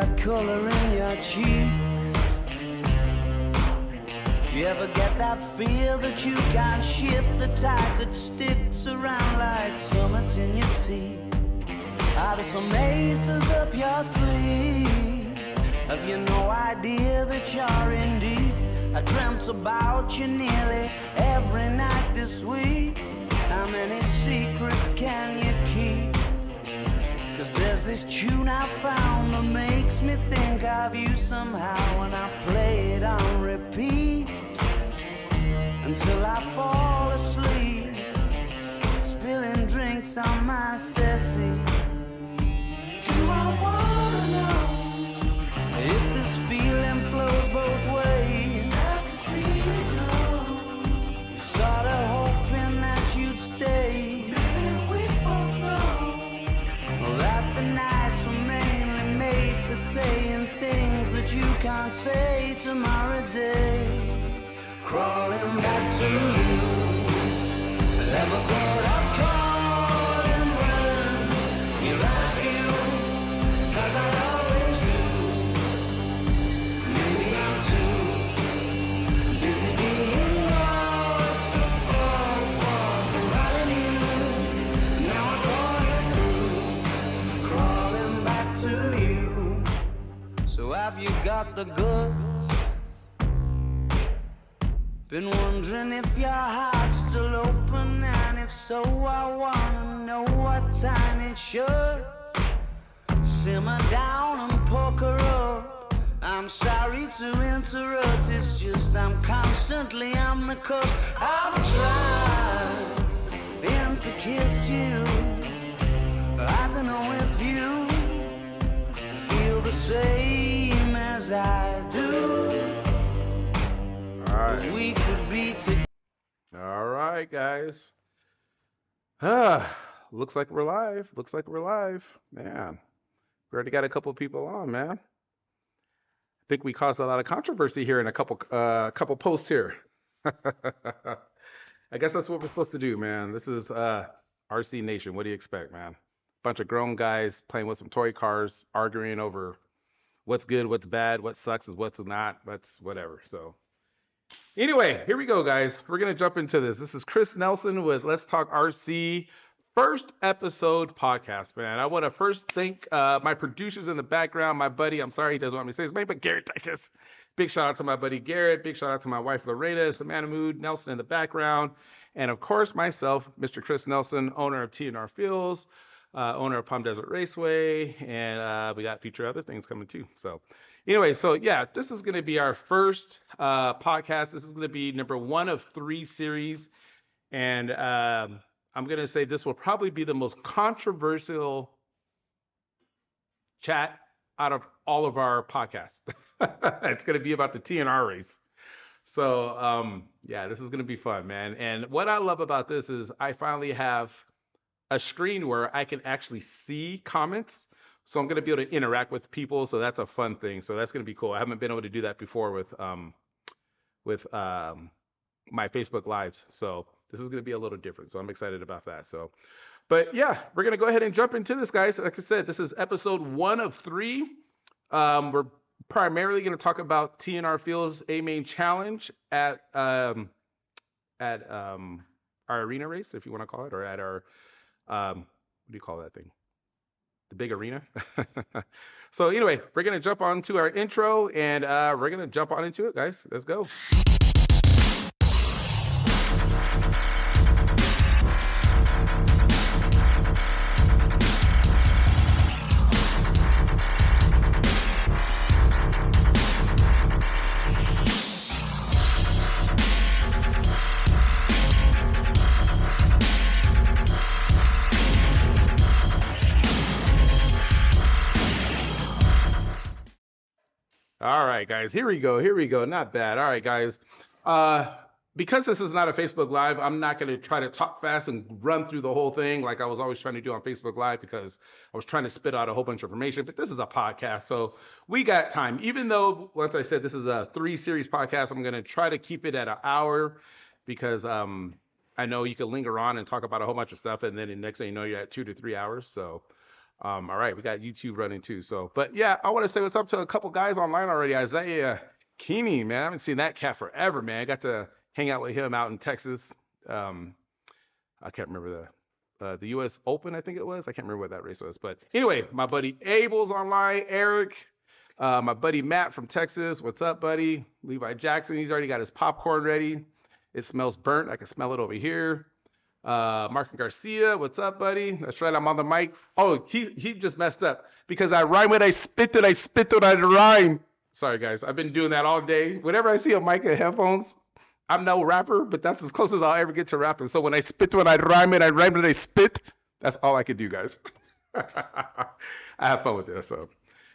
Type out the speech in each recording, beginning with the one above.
got color in your cheeks? Do you ever get that feel that you can't shift, the tide that sticks around like summits in your teeth? Are there some aces up your sleeve? Have you no idea that you're in deep? I dreamt about you nearly every night this week. How many secrets can you keep? 'Cause there's this tune I found that makes me think of you somehow, and I play it on repeat until I fall asleep, spilling drinks on my settee. Do I wanna know if this feeling flows both ways? Sad to see you go. Sorta hoping that you'd stay. Maybe we both know that the nights were mainly made for saying things that you can't say tomorrow day. Crawling back to you. Never thought I'd call and run. You love you, 'cause I always do. Maybe I'm too busy being lost to fall for somebody new. Now I thought it through, crawling back to you. So have you got the goods? Been wondering if your heart's still open, and if so, I wanna know what time it should. Simmer down and poker up. I'm sorry to interrupt, it's just I'm constantly on the cusp. I've tried been to kiss you. I don't know if you feel the same as I do. We could be together. All right, guys. Looks like we're live. Looks like we're live. Man, we already got a couple people on, man. I think we caused a lot of controversy here in a couple posts here. I guess that's what we're supposed to do, man. This is RC Nation. What do you expect, man? Bunch of grown guys playing with some toy cars, arguing over what's good, what's bad, what sucks, is what's not, what's whatever. So anyway, here we go, guys. We're going to jump into this. This is Chris Nelson with Let's Talk RC, first episode podcast, man. I want to first thank my producers in the background, my buddy. I'm sorry he doesn't want me to say his name, but Garrett Dicus. Big shout out to my buddy Garrett. Big shout out to my wife Loretta, Samantha Mood, Nelson in the background. And of course, myself, Mr. Chris Nelson, owner of T&R Fuels, owner of Palm Desert Raceway. And we got future other things coming too. So anyway, so yeah, this is going to be our first podcast. This is going to be number 1 of 3 series. And I'm going to say this will probably be the most controversial chat out of all of our podcasts. It's going to be about the T&R race. So yeah, this is going to be fun, man. And what I love about this is I finally have a screen where I can actually see comments. So I'm going to be able to interact with people. So that's a fun thing. So that's going to be cool. I haven't been able to do that before with my Facebook Lives. So this is going to be a little different. So I'm excited about that. So, but yeah, we're going to go ahead and jump into this, guys. Like I said, this is episode 1 of 3. We're primarily going to talk about T&R Fuels A Main Challenge at our arena race, if you want to call it, or at our, what do you call that thing? The big arena. So anyway, we're going to jump on to our intro, and we're going to jump on into it, guys. Let's go. All right, guys, here we go. Here we go. Not bad. All right, guys. Because this is not a Facebook Live, I'm not going to try to talk fast and run through the whole thing like I was always trying to do on Facebook Live, because I was trying to spit out a whole bunch of information. But this is a podcast, so we got time. Even though, once I said this is a 3-series podcast, I'm going to try to keep it at an hour, because I know you can linger on and talk about a whole bunch of stuff, and then the next thing you know, you're at 2 to 3 hours. So All right, we got YouTube running too. So, but yeah, I want to say what's up to a couple guys online already. Isaiah Keeney, man, I haven't seen that cat forever, man. I got to hang out with him out in Texas. Um, I can't remember the U.S. Open, I think it was. I can't remember what that race was. But anyway, my buddy Abel's online. Eric, my buddy Matt from Texas. What's up, buddy? Levi Jackson, he's already got his popcorn ready. It smells burnt. I can smell it over here. Mark Garcia, what's up, buddy? That's right, I'm on the mic. Oh, he just messed up because I rhyme when I spit it, I rhyme. Sorry, guys, I've been doing that all day. Whenever I see a mic and headphones, I'm no rapper, but that's as close as I'll ever get to rapping. So when I spit when I rhyme when I spit. That's all I can do, guys. I have fun with this. So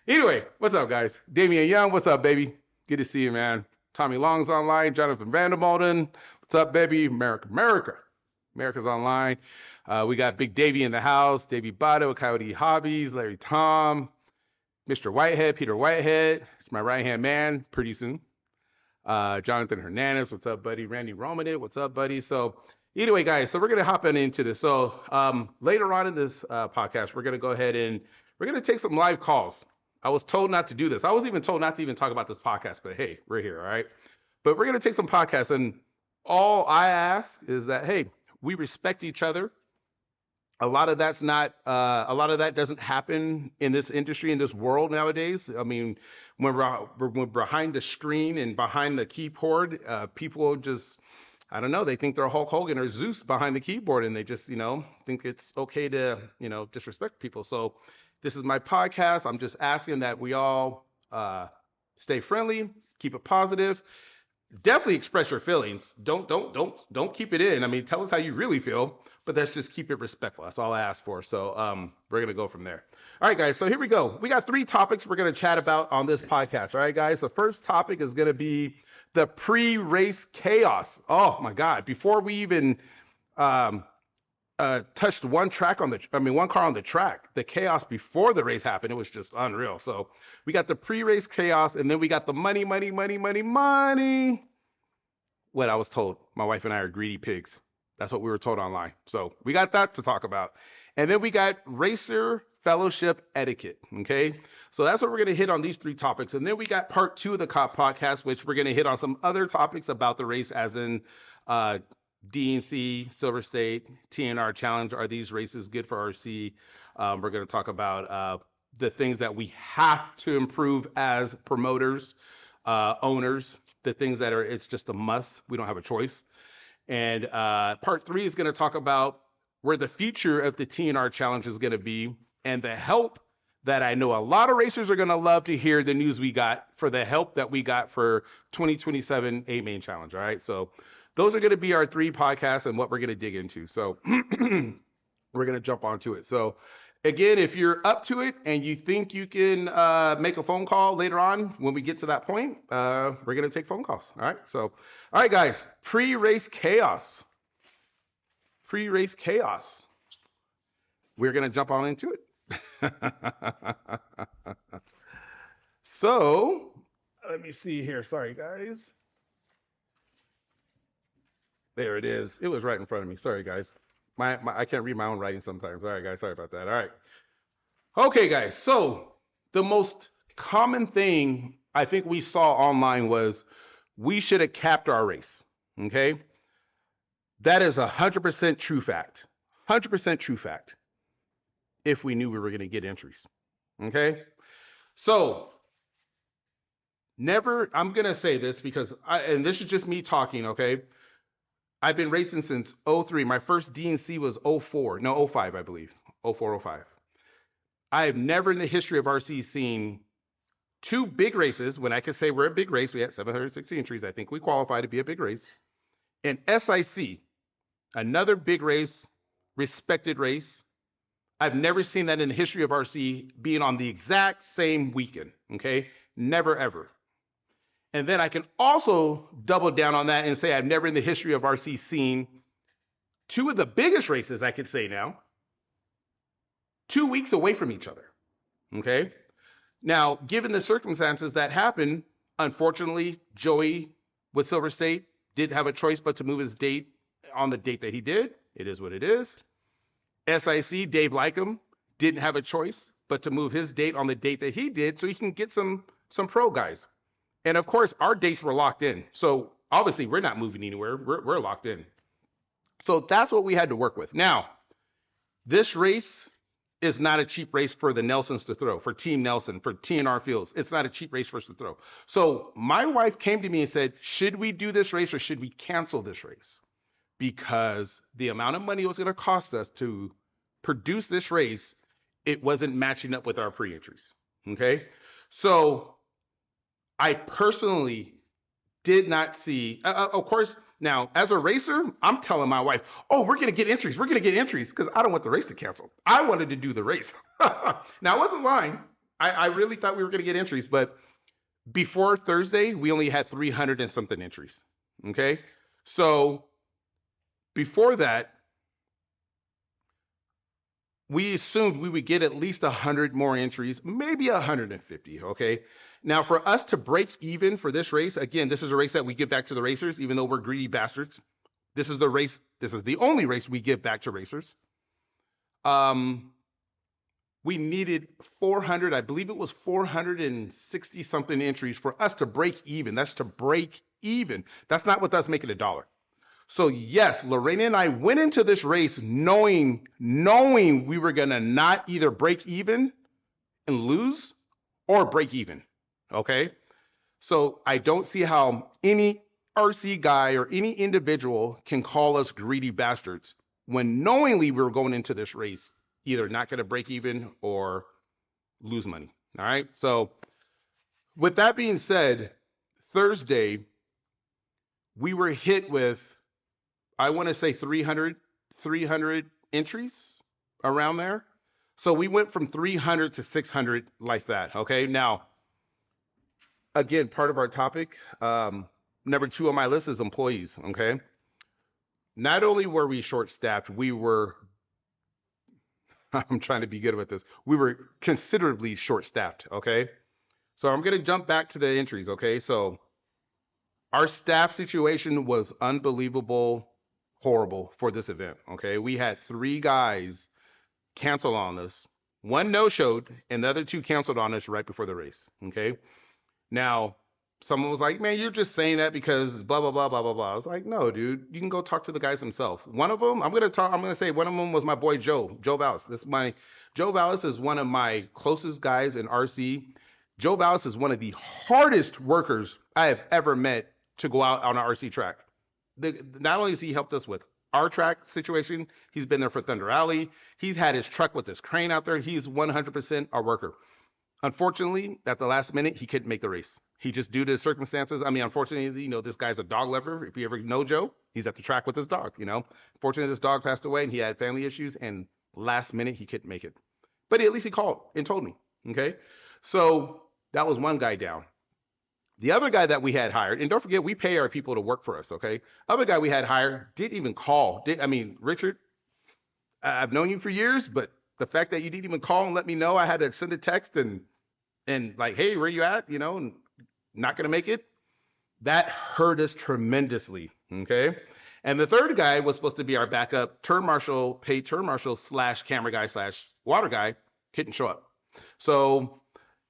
anyway, what's up, guys? Damian Young, what's up, baby? Good to see you, man. Tommy Long's online. Jonathan Vandermolen, what's up, baby? America's online. We got Big Davey in the house. Davey Botto, Coyote Hobbies, Larry Tom, Mr. Whitehead, Peter Whitehead. It's my right-hand man, pretty soon. Jonathan Hernandez, what's up, buddy? Randy Romanit, what's up, buddy? So anyway, guys, so we're going to hop into this. So later on in this podcast, we're going to go ahead and we're going to take some live calls. I was told not to do this. I was even told not to even talk about this podcast, but hey, we're here, all right? But we're going to take some podcasts, and all I ask is that, hey, we respect each other. A lot of that's not, a lot of that doesn't happen in this industry, in this world nowadays. I mean, when we're behind the screen and behind the keyboard, people just, I don't know, they think they're Hulk Hogan or Zeus behind the keyboard, and they just, think it's okay to, disrespect people. So this is my podcast. I'm just asking that we all stay friendly, keep it positive. Definitely express your feelings. Don't keep it in. I mean, tell us how you really feel, but let's just keep it respectful. That's all I ask for. So we're gonna go from there. All right, guys. So here we go. We got 3 topics we're gonna chat about on this podcast. All right, guys. The first topic is gonna be the pre-race chaos. Oh my God! Before we even touched one car on the track, the chaos before the race happened, it was just unreal. So we got the pre-race chaos, and then we got the money. What I was told, my wife and I are greedy pigs. That's what we were told online. So we got that to talk about. And then we got racer fellowship etiquette. Okay. So that's what we're going to hit on these 3 topics. And then we got part 2 of the COP podcast, which we're going to hit on some other topics about the race, as in DNC, Silver State, TNR Challenge. Are these races good for RC? We're going to talk about the things that we have to improve as promoters, owners, the things that are, it's just a must. We don't have a choice. And part 3 is going to talk about where the future of the TNR Challenge is going to be, and the help that I know a lot of racers are going to love to hear the news we got for the help that we got for 2027 8-Main Challenge. All right. So those are going to be our 3 podcasts and what we're going to dig into. So we're going to jump onto it. So again, if you're up to it and you think you can make a phone call later on when we get to that point, we're going to take phone calls. All right. So, all right, guys, pre-race chaos. Pre-race chaos. We're going to jump on into it. So let me see here. Sorry, guys. There it is. It was right in front of me. Sorry, guys. I can't read my own writing sometimes. All right, guys. Sorry about that. All right. Okay, guys. So the most common thing I think we saw online was we should have capped our race. Okay. That is 100% true fact. 100% true fact. If we knew we were going to get entries. Okay. So never, I'm going to say this because and this is just me talking. Okay. I've been racing since 03. My first DNC was 05, I believe. 04, 05. I have never in the history of RC seen 2 big races. When I could say we're a big race, we had 760 entries. I think we qualify to be a big race. And SIC, another big race, respected race. I've never seen that in the history of RC being on the exact same weekend. Okay. Never, ever. And then I can also double down on that and say I've never in the history of RC seen 2 of the biggest races, I could say now, 2 weeks away from each other. Okay. Now, given the circumstances that happened, unfortunately, Joey with Silver State didn't have a choice but to move his date on the date that he did. It is what it is. SIC, Dave Lycum, didn't have a choice but to move his date on the date that he did so he can get some pro guys. And of course, our dates were locked in. So obviously, we're not moving anywhere. We're locked in. So that's what we had to work with. Now, this race is not a cheap race for the Nelsons to throw, for Team Nelson, for TNR Fields. It's not a cheap race for us to throw. So my wife came to me and said, should we do this race or should we cancel this race? Because the amount of money it was going to cost us to produce this race, it wasn't matching up with our pre-entries. Okay. So I personally did not see, of course, now as a racer, I'm telling my wife, oh, we're going to get entries. We're going to get entries because I don't want the race to cancel. I wanted to do the race. Now, I wasn't lying. I really thought we were going to get entries, but before Thursday, we only had 300 and something entries. Okay. So before that, we assumed we would get at least 100 more entries, maybe 150, okay? Now, for us to break even for this race, again, this is a race that we give back to the racers, even though we're greedy bastards. This is the race, this is the only race we give back to racers. We needed 400, I believe it was 460 something entries for us to break even. That's to break even. That's not with us making $1. So yes, Lorena and I went into this race knowing we were gonna not either break even and lose or break even, okay? So I don't see how any RC guy or any individual can call us greedy bastards when knowingly we were going into this race either not gonna break even or lose money, all right? So with that being said, Thursday, we were hit with, I want to say 300 entries around there. So we went from 300 to 600 like that. Okay. Now, again, part of our topic, number 2 on my list is employees. Okay. Not only were we short staffed, I'm trying to be good with this. We were considerably short staffed. Okay. So I'm going to jump back to the entries. Okay. So our staff situation was unbelievable. Horrible for this event. Okay, we had 3 guys cancel on us. 1 no-showed, and the other 2 canceled on us right before the race. Okay, now someone was like, "Man, you're just saying that because blah blah blah blah blah blah." I was like, "No, dude, you can go talk to the guys himself." One of them, I'm gonna say one of them was my boy Joe Vallis. Joe Vallis is one of my closest guys in RC. Joe Vallis is one of the hardest workers I have ever met to go out on an RC track. Not only has he helped us with our track situation, he's been there for Thunder Alley. He's had his truck with his crane out there. He's 100% our worker. Unfortunately, at the last minute, he couldn't make the race. He just, due to circumstances, I mean, unfortunately, this guy's a dog lover. If you ever know Joe, he's at the track with his dog, Fortunately, this dog passed away and he had family issues, and last minute, he couldn't make it. But at least he called and told me, okay? So that was one guy down. The other guy that we had hired, and don't forget, we pay our people to work for us, okay? Other guy we had hired didn't even call. Richard, I've known you for years, but the fact that you didn't even call and let me know, I had to send a text and like, hey, where you at? And not gonna make it. That hurt us tremendously, okay? And the third guy was supposed to be our backup paid turn marshal / camera guy / water guy, couldn't show up. So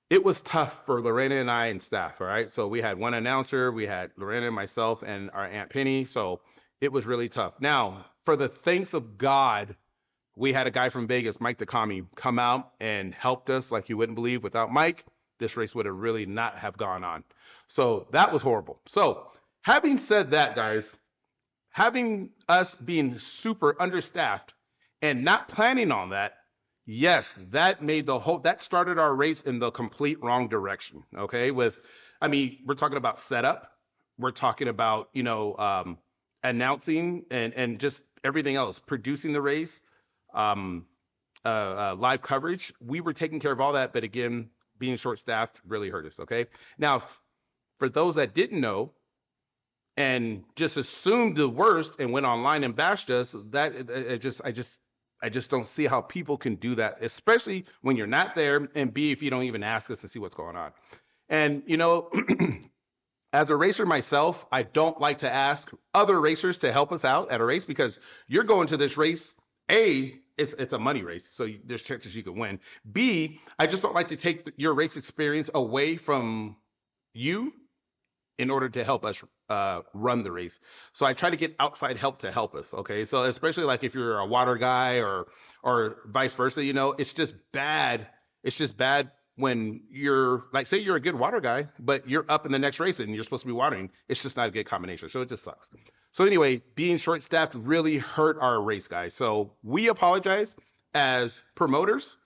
it was tough for Lorena and I and staff, all right? So we had one announcer, we had Lorena, myself, and our Aunt Penny, so it was really tough. Now, for the thanks of God, we had a guy from Vegas, Mike Takami, come out and helped us like you wouldn't believe. Without Mike, this race would have really not have gone on. So that was horrible. So having said that, guys, having us being super understaffed and not planning on that, yes, that made that started our race in the complete wrong direction. Okay. We're talking about setup. We're talking about, announcing and just everything else, producing the race, live coverage. We were taking care of all that. But again, being short staffed really hurt us. Okay. Now, for those that didn't know and just assumed the worst and went online and bashed us, I just don't see how people can do that, especially when you're not there, and B, if you don't even ask us to see what's going on. And, as a racer myself, I don't like to ask other racers to help us out at a race because you're going to this race, A, it's a money race, so there's chances you could win. B, I just don't like to take your race experience away from you in order to help us run the race. So I try to get outside help to help us. Okay, so especially like if you're a water guy or vice versa, you know, it's just bad. It's just bad when you're like, say you're a good water guy, but you're up in the next race and you're supposed to be watering. It's just not a good combination. So it just sucks. So anyway, being short staffed really hurt our race, guys. So we apologize as promoters.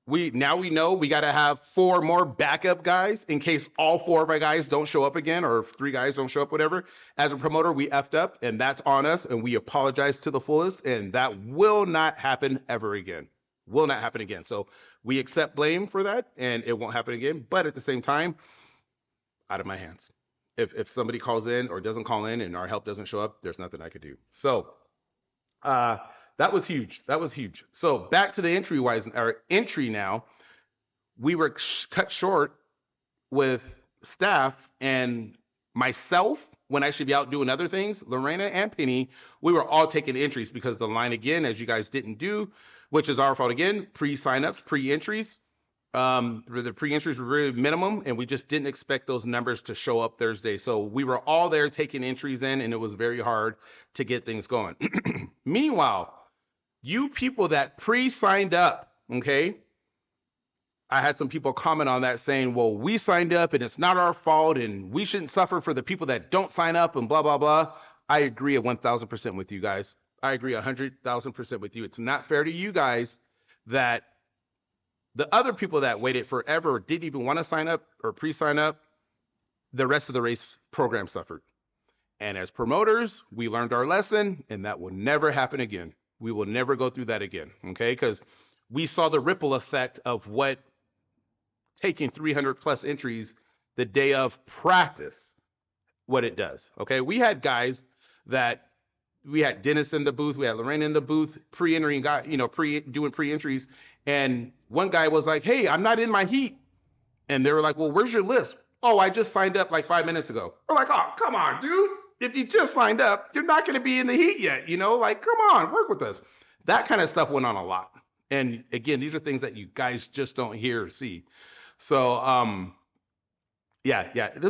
We know we got to have 4 more backup guys in case all 4 of our guys don't show up again, or 3 guys don't show up, whatever. As a promoter, we effed up, and that's on us, and we apologize to the fullest, and that will not happen ever again. Will not happen again. So we accept blame for that, and it won't happen again. But at the same time, out of my hands. If somebody calls in or doesn't call in and our help doesn't show up, there's nothing I could do. So that was huge. That was huge. So back to the entry now. We were cut short with staff and myself when I should be out doing other things. Lorena and Penny, we were all taking entries because the line, again, as you guys didn't do, which is our fault again, pre-signups, pre-entries. The pre-entries were really minimum, and we just didn't expect those numbers to show up Thursday. So we were all there taking entries in, and it was very hard to get things going. Meanwhile, you people that pre-signed up, okay, I had some people comment on that saying, well, we signed up and it's not our fault and we shouldn't suffer for the people that don't sign up and blah, blah, blah. I agree 1,000% with you guys. I agree 100,000% with you. It's not fair to you guys that the other people that waited forever didn't even want to sign up or pre-sign up. The rest of the race program suffered. And as promoters, we learned our lesson, and that will never happen again. We will never go through that again, okay? Because we saw the ripple effect of what taking 300 plus entries the day of practice, what it does, okay? We had guys that, we had Dennis in the booth, we had Lorraine in the booth, pre-entering guy, you know, doing pre-entries, and one guy was like, hey, I'm not in my heat. And they were like, well, where's your list? Oh, I just signed up like 5 minutes ago. We're like, oh, come on, dude. If you just signed up, you're not going to be in the heat yet, you know, like, come on, work with us. That kind of stuff went on a lot. And again, these are things that you guys just don't hear or see. So, yeah, it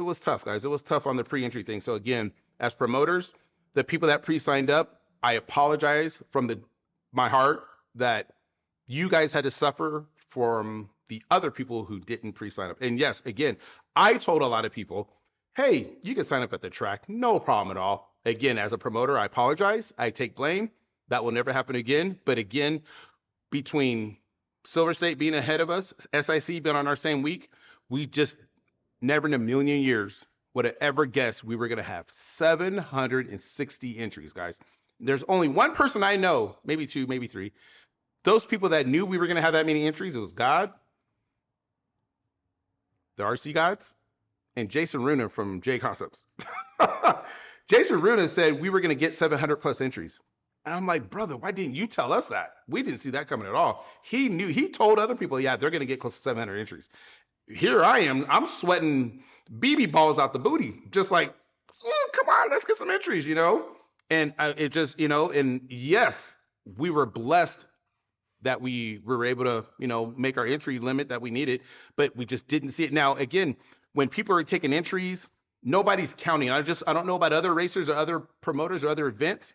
was tough, guys. It was tough on the pre-entry thing. So again, as promoters, the people that pre-signed up, I apologize from my heart that you guys had to suffer from the other people who didn't pre-sign up. And yes, again, I told a lot of people, hey, you can sign up at the track, no problem at all. Again, as a promoter, I apologize. I take blame. That will never happen again. But again, between Silver State being ahead of us, SIC being on our same week, we just never in a million years would have ever guessed we were going to have 760 entries, guys. There's only one person I know, maybe 2, maybe 3. Those people that knew we were going to have that many entries, it was God, the RC gods, and Jason Runa from J Concepts. Jason Runa said we were going to get 700 plus entries. And I'm like, brother, why didn't you tell us that? We didn't see that coming at all. He knew, he told other people, yeah, they're going to get close to 700 entries. Here I am, I'm sweating BB balls out the booty, just like, come on, let's get some entries, you know? And it just, you know, and yes, we were blessed that we were able to, you know, make our entry limit that we needed, but we just didn't see it. Now, again, when people are taking entries, nobody's counting. I don't know about other racers or other promoters or other events,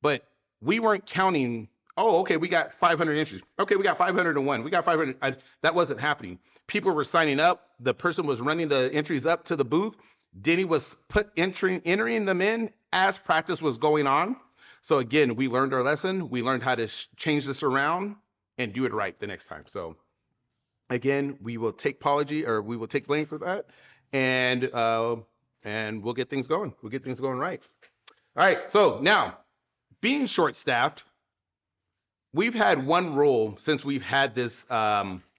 but we weren't counting, oh, okay, we got 500 entries. Okay, we got 501. We got 500. That wasn't happening. People were signing up. The person was running the entries up to the booth. Denny was entering them in as practice was going on. So again, we learned our lesson. We learned how to change this around and do it right the next time. So again, we will take apology, or we will take blame for that, and we'll get things going. We'll get things going right. All right. So now, being short-staffed, we've had one rule since we've had this,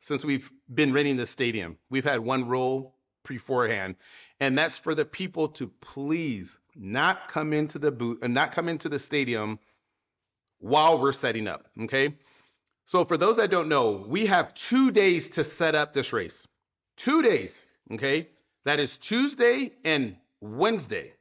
since we've been renting the stadium. We've had one rule beforehand, and that's for the people to please not come into the booth and not come into the stadium while we're setting up. Okay. So for those that don't know, we have 2 days to set up this race. 2 days. Okay. That is Tuesday and Wednesday.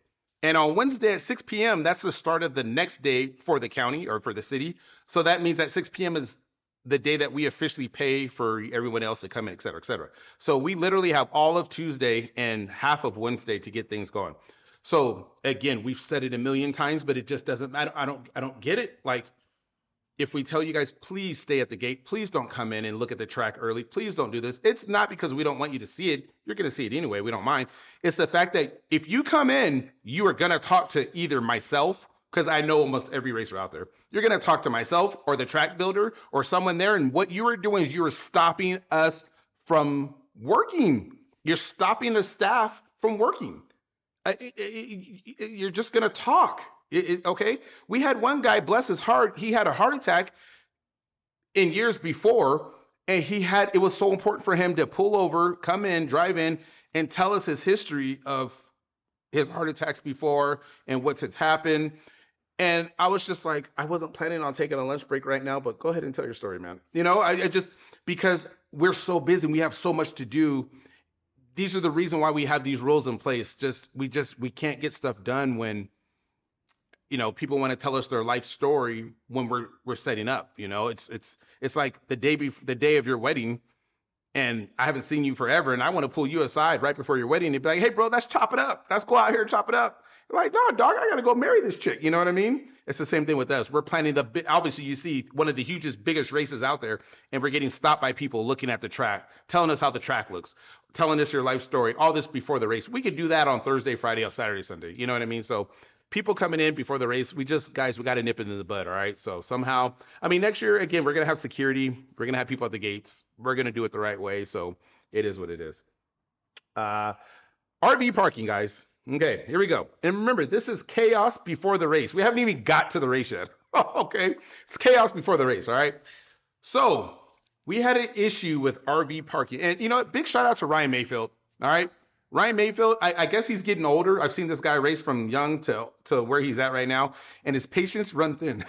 And on Wednesday at 6 p.m., that's the start of the next day for the county or for the city. So that means at 6 p.m. is the day that we officially pay for everyone else to come in, et cetera, et cetera. So we literally have all of Tuesday and half of Wednesday to get things going. So again, we've said it a million times, but it just doesn't. I don't get it. Like, if we tell you guys, please stay at the gate, please don't come in and look at the track early, please don't do this. It's not because we don't want you to see it. You're going to see it anyway. We don't mind. It's the fact that if you come in, you are going to talk to either myself, because I know almost every racer out there. You're going to talk to myself or the track builder or someone there. And what you are doing is you are stopping us from working. You're stopping the staff from working. You're just going to talk. Okay. We had one guy, bless his heart, he had a heart attack in years before, and it was so important for him to pull over, come in, drive in, and tell us his history of his heart attacks before and what's has happened. And I was just like, I wasn't planning on taking a lunch break right now, but go ahead and tell your story, man. I just, because we're so busy, we have so much to do. These are the reason why we have these rules in place. We can't get stuff done when people want to tell us their life story when we're setting up. It's like the day of your wedding, and I haven't seen you forever, and I want to pull you aside right before your wedding and be like, hey bro, let's chop it up. Let's go out here and chop it up. You're like, no, dog, I gotta go marry this chick. You know what I mean? It's the same thing with us. We're planning obviously you see one of the biggest races out there, and we're getting stopped by people looking at the track, telling us how the track looks, telling us your life story, all this before the race. We could do that on Thursday, Friday, or Saturday, Sunday. You know what I mean? So people coming in before the race, we got to nip it in the bud. All right. So somehow, next year, again, we're going to have security. We're going to have people at the gates. We're going to do it the right way. So it is what it is. RV parking, guys. Okay, here we go. And remember, this is chaos before the race. We haven't even got to the race yet. Okay. It's chaos before the race. All right. So we had an issue with RV parking, and big shout out to Ryan Mayfield. All right. Ryan Mayfield, I guess he's getting older. I've seen this guy race from young to where he's at right now, and his patience run thin.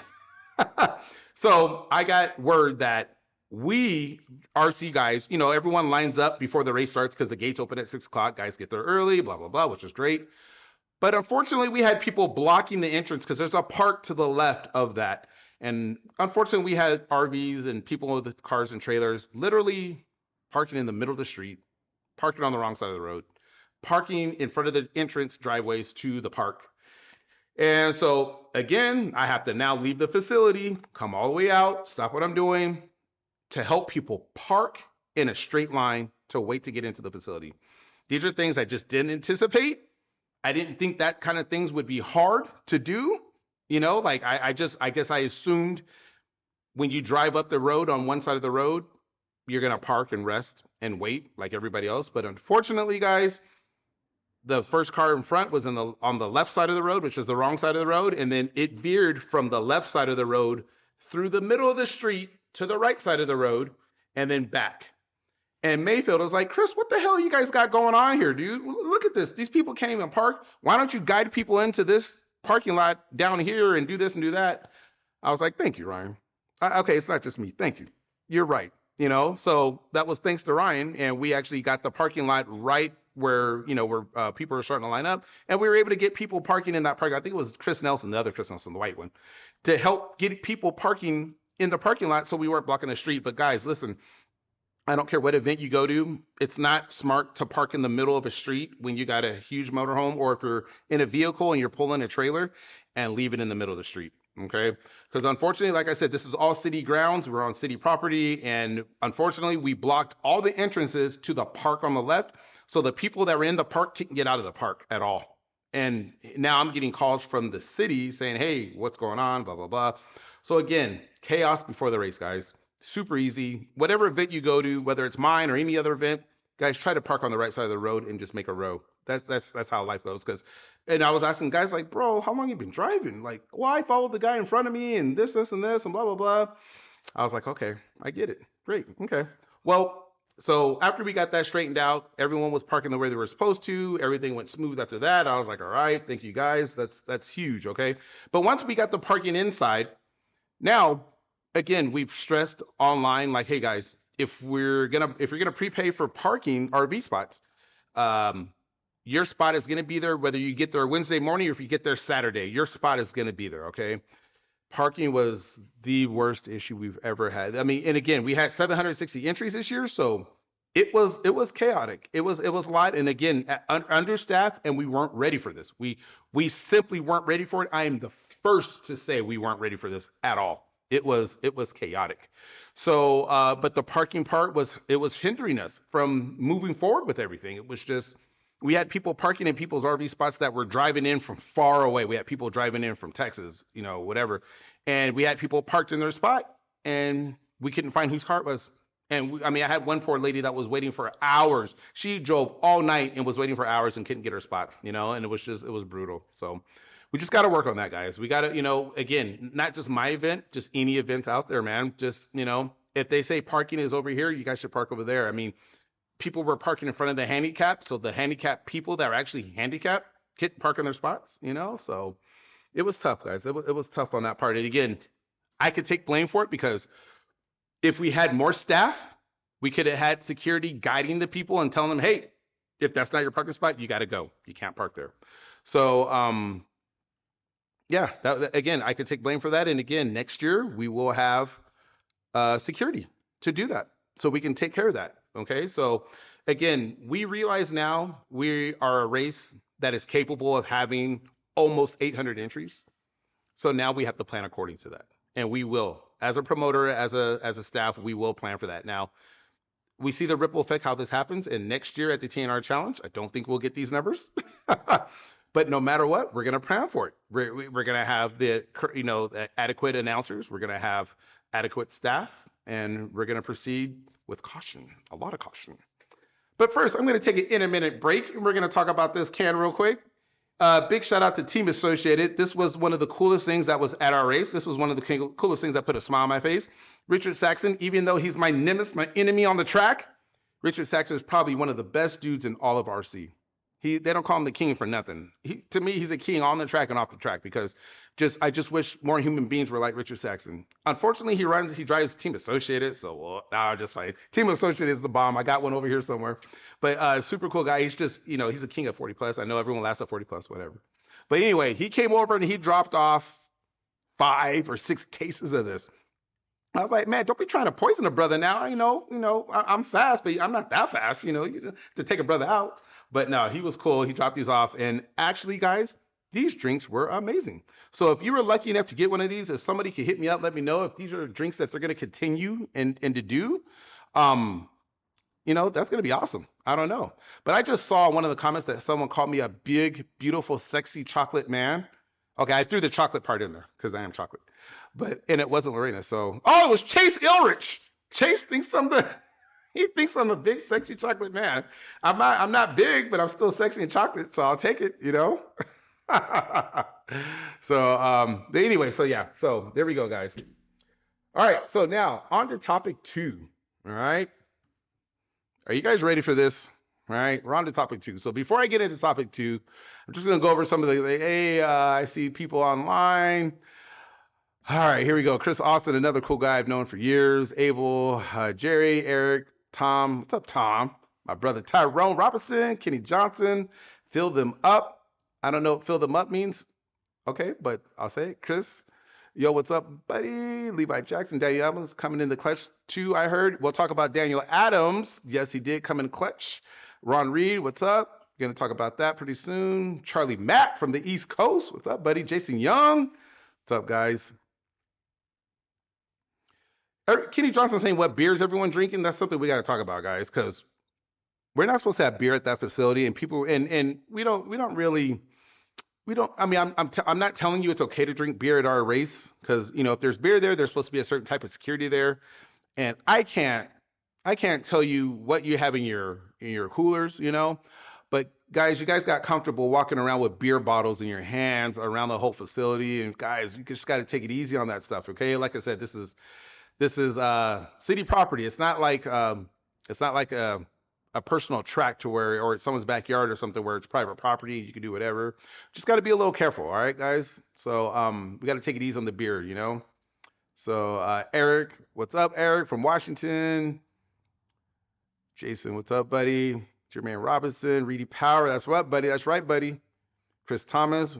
So I got word that we RC guys, everyone lines up before the race starts because the gates open at 6 o'clock. Guys get there early, blah, blah, blah, which is great. But unfortunately, we had people blocking the entrance because there's a park to the left of that. And unfortunately, we had RVs and people with cars and trailers literally parking in the middle of the street, parking on the wrong side of the road, parking in front of the entrance driveways to the park. And so again, I have to now leave the facility, come all the way out, stop what I'm doing to help people park in a straight line to wait to get into the facility. These are things I just didn't anticipate. I didn't think that kind of things would be hard to do. I guess I assumed when you drive up the road on one side of the road, you're going to park and rest and wait like everybody else. But unfortunately, guys, the first car in front was on the left side of the road, which is the wrong side of the road. And then it veered from the left side of the road through the middle of the street to the right side of the road and then back. And Mayfield was like, Chris, what the hell you guys got going on here, dude? Look at this. These people can't even park. Why don't you guide people into this parking lot down here and do this and do that? I was like, thank you, Ryan. Okay, it's not just me. Thank you. You're right. So that was thanks to Ryan. And we actually got the parking lot right where people are starting to line up, and we were able to get people parking in that park. I think it was Chris Nelson, the other Chris Nelson, the white one, to help get people parking in the parking lot so we weren't blocking the street. But guys, listen, I don't care what event you go to, it's not smart to park in the middle of a street when you got a huge motorhome, or if you're in a vehicle and you're pulling a trailer, and leave it in the middle of the street. Okay, because unfortunately, like I said, this is all city grounds. We're on city property, and unfortunately, we blocked all the entrances to the park on the left. So the people that were in the park couldn't get out of the park at all. And now I'm getting calls from the city saying, hey, what's going on? Blah, blah, blah. So again, chaos before the race, guys. Super easy. Whatever event you go to, whether it's mine or any other event, guys, try to park on the right side of the road and just make a row. That's how life goes. And I was asking guys like, bro, how long you been driving? Like, well, I followed the guy in front of me and this, and this, and blah, blah, blah. I was like, okay, I get it. Great. Okay. Well, so after we got that straightened out, everyone was parking the way they were supposed to. Everything went smooth after that. I was like, all right, thank you guys. That's huge, okay? But once we got the parking inside, now, again, we've stressed online, like, hey guys, if you're gonna prepay for parking RV spots, your spot is going to be there whether you get there Wednesday morning or if you get there Saturday. Your spot is going to be there, okay? Parking was the worst issue we've ever had. I mean, and again, we had 760 entries this year, so it was chaotic. It was a lot, and again, understaffed, and we weren't ready for this. We simply weren't ready for it. I am the first to say we weren't ready for this at all. It was chaotic. So, but the parking part was hindering us from moving forward with everything. It was just we had people parking in people's RV spots that were driving in from far away. We had people driving in from Texas, whatever, and we had people parked in their spot, and we couldn't find whose car it was. And I mean, I had one poor lady that was waiting for hours. She drove all night and was waiting for hours and couldn't get her spot, and it was brutal. So we just got to work on that, guys. We got to, again, not just my event, just any event out there, man. Just, if they say parking is over here, you guys should park over there. I mean, people were parking in front of the handicap, so the handicapped people that are actually handicapped couldn't park in their spots, So it was tough, guys. It was tough on that part. And again, I could take blame for it because if we had more staff, we could have had security guiding the people and telling them, hey, if that's not your parking spot, you got to go. You can't park there. So, yeah, again, I could take blame for that. And again, next year we will have security to do that, so we can take care of that. Okay. So again, we realize now we are a race that is capable of having almost 800 entries. So now we have to plan according to that, and we will, as a promoter, as a staff, we will plan for that. Now, we see the ripple effect how this happens, and next year at the TNR Challenge, I don't think we'll get these numbers. But no matter what, we're going to plan for it. We're going to have the adequate announcers. We're going to have adequate staff, and we're going to proceed with caution, a lot of caution. But first, I'm going to take an intermittent break, and we're going to talk about this can real quick. Big shout out to Team Associated. This was one of the coolest things that was at our race. This was one of the coolest things that put a smile on my face. Richard Saxon, even though he's my nemesis, my enemy on the track, Richard Saxon is probably one of the best dudes in all of RC. They don't call him the king for nothing. To me, he's a king on the track and off the track because I just wish more human beings were like Richard Saxon. Unfortunately, he drives Team Associated, so just fine. Team Associated is the bomb. I got one over here somewhere. But super cool guy. He's just, he's a king of 40 plus. I know everyone laughs at 40 plus, whatever. But anyway, he came over and he dropped off 5 or 6 cases of this. I was like, man, don't be trying to poison a brother now. I'm fast, but I'm not that fast, to take a brother out. But no, he was cool. He dropped these off. And actually, guys, these drinks were amazing. So if you were lucky enough to get one of these, if somebody could hit me up, let me know if these are drinks that they're going to continue and to do. That's going to be awesome. I don't know. But I just saw one of the comments that someone called me a big, beautiful, sexy chocolate man. Okay, I threw the chocolate part in there because I am chocolate. And it wasn't Lorena. So, it was Chase Ilrich. Chase thinks he thinks I'm a big, sexy chocolate man. I'm not big, but I'm still sexy and chocolate, so I'll take it, So, but anyway, so yeah, so there we go, guys. All right, so now on to topic 2. All right. Are you guys ready for this? All right, we're on to topic 2. So before I get into topic 2, I'm just going to go over some of I see people online. All right, here we go. Chris Austin, another cool guy I've known for years. Abel, Jerry, Eric, Tom. What's up, Tom? My brother Tyrone Robinson, Kenny Johnson. Fill them up. I don't know what fill them up means. Okay, but I'll say it. Chris. Yo, what's up, buddy? Levi Jackson, Daniel Adams coming in the clutch too, I heard. We'll talk about Daniel Adams. Yes, he did come in clutch. Ron Reed, what's up? We're going to talk about that pretty soon. Charlie Mack from the East Coast. What's up, buddy? Jason Young. What's up, guys? Kenny Johnson saying what beers everyone drinking. That's something we got to talk about, guys, because we're not supposed to have beer at that facility, and people and we don't really. I mean, I'm not telling you it's okay to drink beer at our race because if there's beer there, there's supposed to be a certain type of security there, and I can't tell you what you have in your coolers, But guys, you guys got comfortable walking around with beer bottles in your hands around the whole facility, and guys, you just got to take it easy on that stuff, okay? Like I said, this is city property. It's not like a personal track to where, or someone's backyard or something where it's private property. You can do whatever. Just got to be a little careful. All right, guys. So we got to take it easy on the beer, So Eric, what's up, Eric from Washington? Jason, what's up, buddy? Jermaine Robinson, Reedy Power. That's right, buddy. That's right, buddy. Chris Thomas.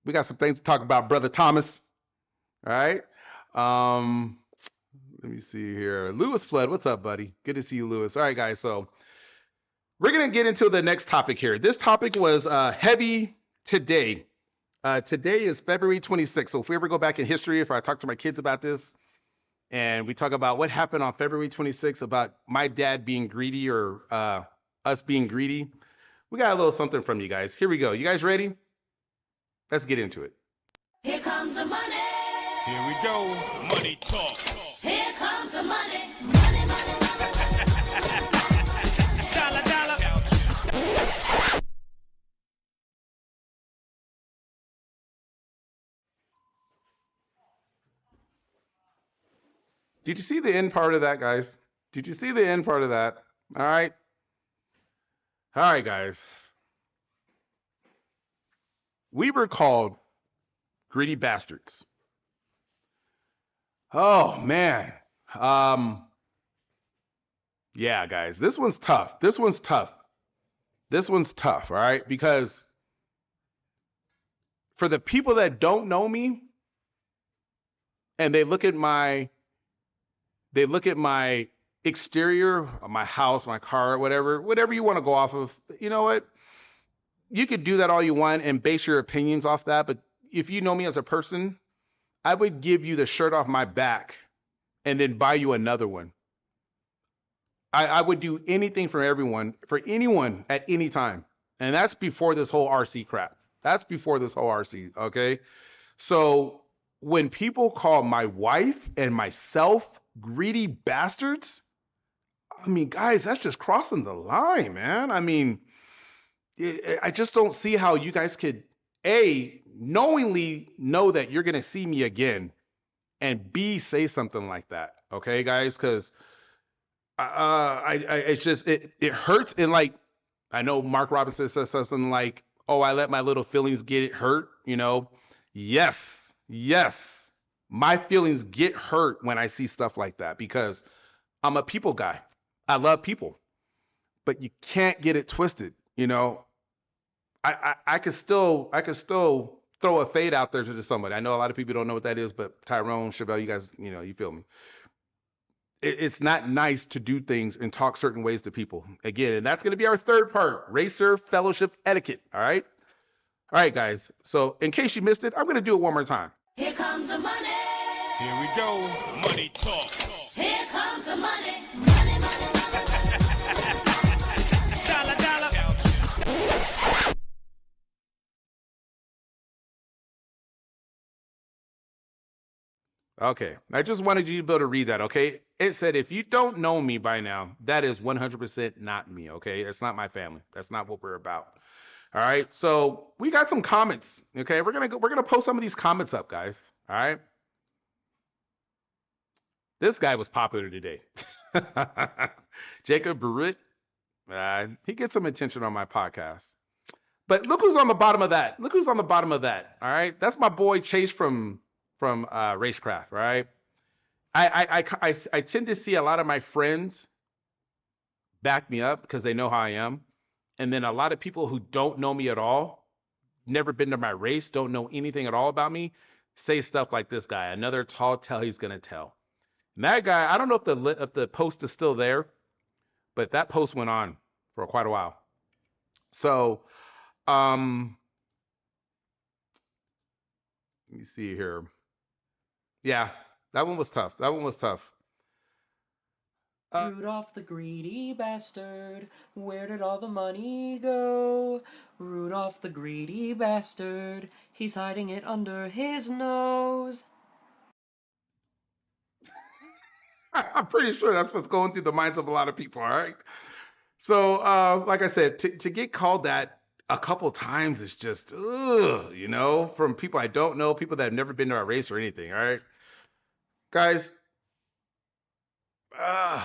We got some things to talk about, brother Thomas. All right. Let me see here. Lewis Flood, what's up, buddy? Good to see you, Lewis. All right, guys. So we're gonna get into the next topic here. This topic was heavy today. Today is February 26th. So if we ever go back in history, if I talk to my kids about this, and we talk about what happened on February 26th about my dad being greedy or us being greedy, we got a little something from you guys. Here we go. You guys ready? Let's get into it. Here comes the money. Here we go. Money talk. Here comes the money. Money, money, money. Dollar, dollar. Did you see the end part of that, guys? Did you see the end part of that? All right. All right, guys. We were called greedy bastards. Oh, man. Yeah, guys, this one's tough. This one's tough. This one's tough, all right? Because for the people that don't know me and they look at my exterior, my house, my car, whatever you want to go off of, you know what? You could do that all you want and base your opinions off that, but if you know me as a person, I would give you the shirt off my back and then buy you another one. I would do anything for anyone at any time. And that's before this whole RC crap. That's before this whole RC, okay? So when people call my wife and myself greedy bastards, I mean, guys, that's just crossing the line, man. I mean, I just don't see how you guys could, A, knowingly know that you're going to see me again, and B, say something like that, okay, guys? Because it's just, it hurts. And like, I know Mark Robinson says something like, oh, I let my little feelings get hurt, you know? Yes, yes. My feelings get hurt when I see stuff like that because I'm a people guy. I love people, but you can't get it twisted, you know? I could still throw a fade out there to somebody. I know a lot of people don't know what that is, but Tyrone, Chevelle, you guys, you know, you feel me. It's not nice to do things and talk certain ways to people. Again, and that's going to be our third part, racer fellowship etiquette. All right. All right, guys. So in case you missed it, I'm going to do it one more time. Here comes the money. Here we go. Money talk. Here comes the money. Money, money, money. Dollar, dollar. Okay. I just wanted you to be able to read that. Okay. It said, if you don't know me by now, that is 100% not me. Okay. That's not my family. That's not what we're about. All right. So we got some comments. Okay. We're going to post some of these comments up, guys. All right. This guy was popular today. Jacob Barrett. He gets some attention on my podcast. But look who's on the bottom of that. Look who's on the bottom of that. All right. That's my boy Chase from Racecraft. Right. I tend to see a lot of my friends back me up because they know how I am. And then a lot of people who don't know me at all, never been to my race, don't know anything at all about me, say stuff like this guy. Another tall tale he's going to tell. And that guy, I don't know if the post is still there, but that post went on for quite a while. So, let me see here. Yeah, that one was tough. That one was tough. Rudolph the greedy bastard, where did all the money go? Rudolph the greedy bastard, he's hiding it under his nose. I'm pretty sure that's what's going through the minds of a lot of people, all right? So, like I said, to get called that a couple times is just, ugh, you know, from people I don't know, people that have never been to a race or anything, all right? Guys,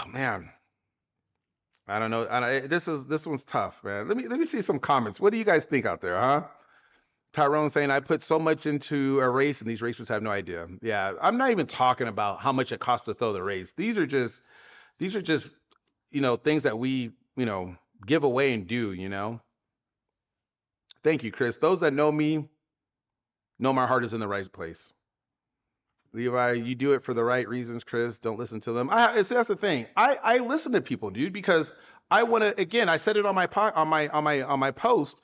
man. I don't know. This one's tough, man. Let me see some comments. What do you guys think out there, huh? Tyrone saying I put so much into a race and these racers have no idea. Yeah, I'm not even talking about how much it costs to throw the race. These are just, you know, things that we, you know, give away and do, you know. Thank you, Chris. Those that know me know my heart is in the right place. Levi, you do it for the right reasons, Chris. Don't listen to them. That's the thing. I listen to people, dude, because I want to. Again, I said it on my post.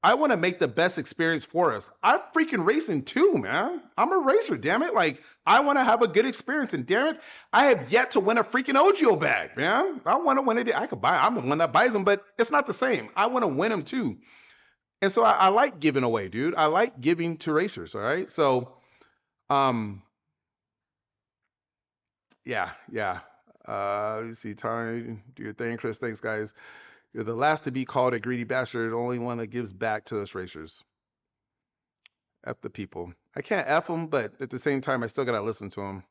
I want to make the best experience for us. I'm freaking racing too, man. I'm a racer, damn it. Like, I want to have a good experience, and damn it, I have yet to win a freaking OGO bag, man. I want to win it. I could buy. I'm the one that buys them, but it's not the same. I want to win them too, and so I like giving away, dude. I like giving to racers. All right, so um, yeah. You see, Tony, do your thing, Chris. Thanks, guys. You're the last to be called a greedy bastard, the only one that gives back to us racers. F the people. I can't F them, but at the same time, I still gotta listen to them.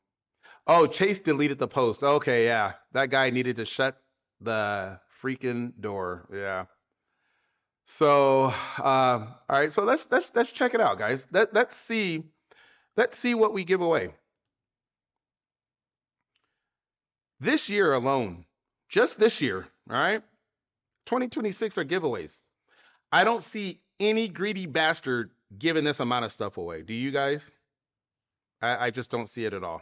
Oh, Chase deleted the post. Okay, yeah. That guy needed to shut the freaking door. Yeah. So, all right. So let's check it out, guys. Let's see what we give away. This year alone, just this year, all right? 2026 are giveaways. I don't see any greedy bastard giving this amount of stuff away. Do you guys? I just don't see it at all.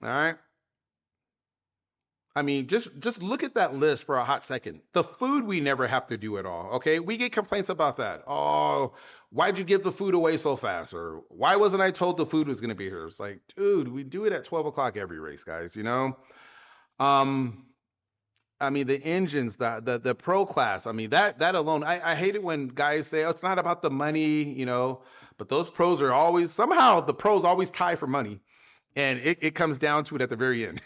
All right. I mean, just look at that list for a hot second. The food we never have to do at all. Okay, we get complaints about that. Oh, why'd you give the food away so fast? Or why wasn't I told the food was going to be here? It's like, dude, we do it at 12 o'clock every race, guys. You know. Um, I mean, the engines, the pro class. I mean, that alone. I hate it when guys say, oh, it's not about the money, you know. But those pros are always somehow the pros always tie for money. And it comes down to it at the very end.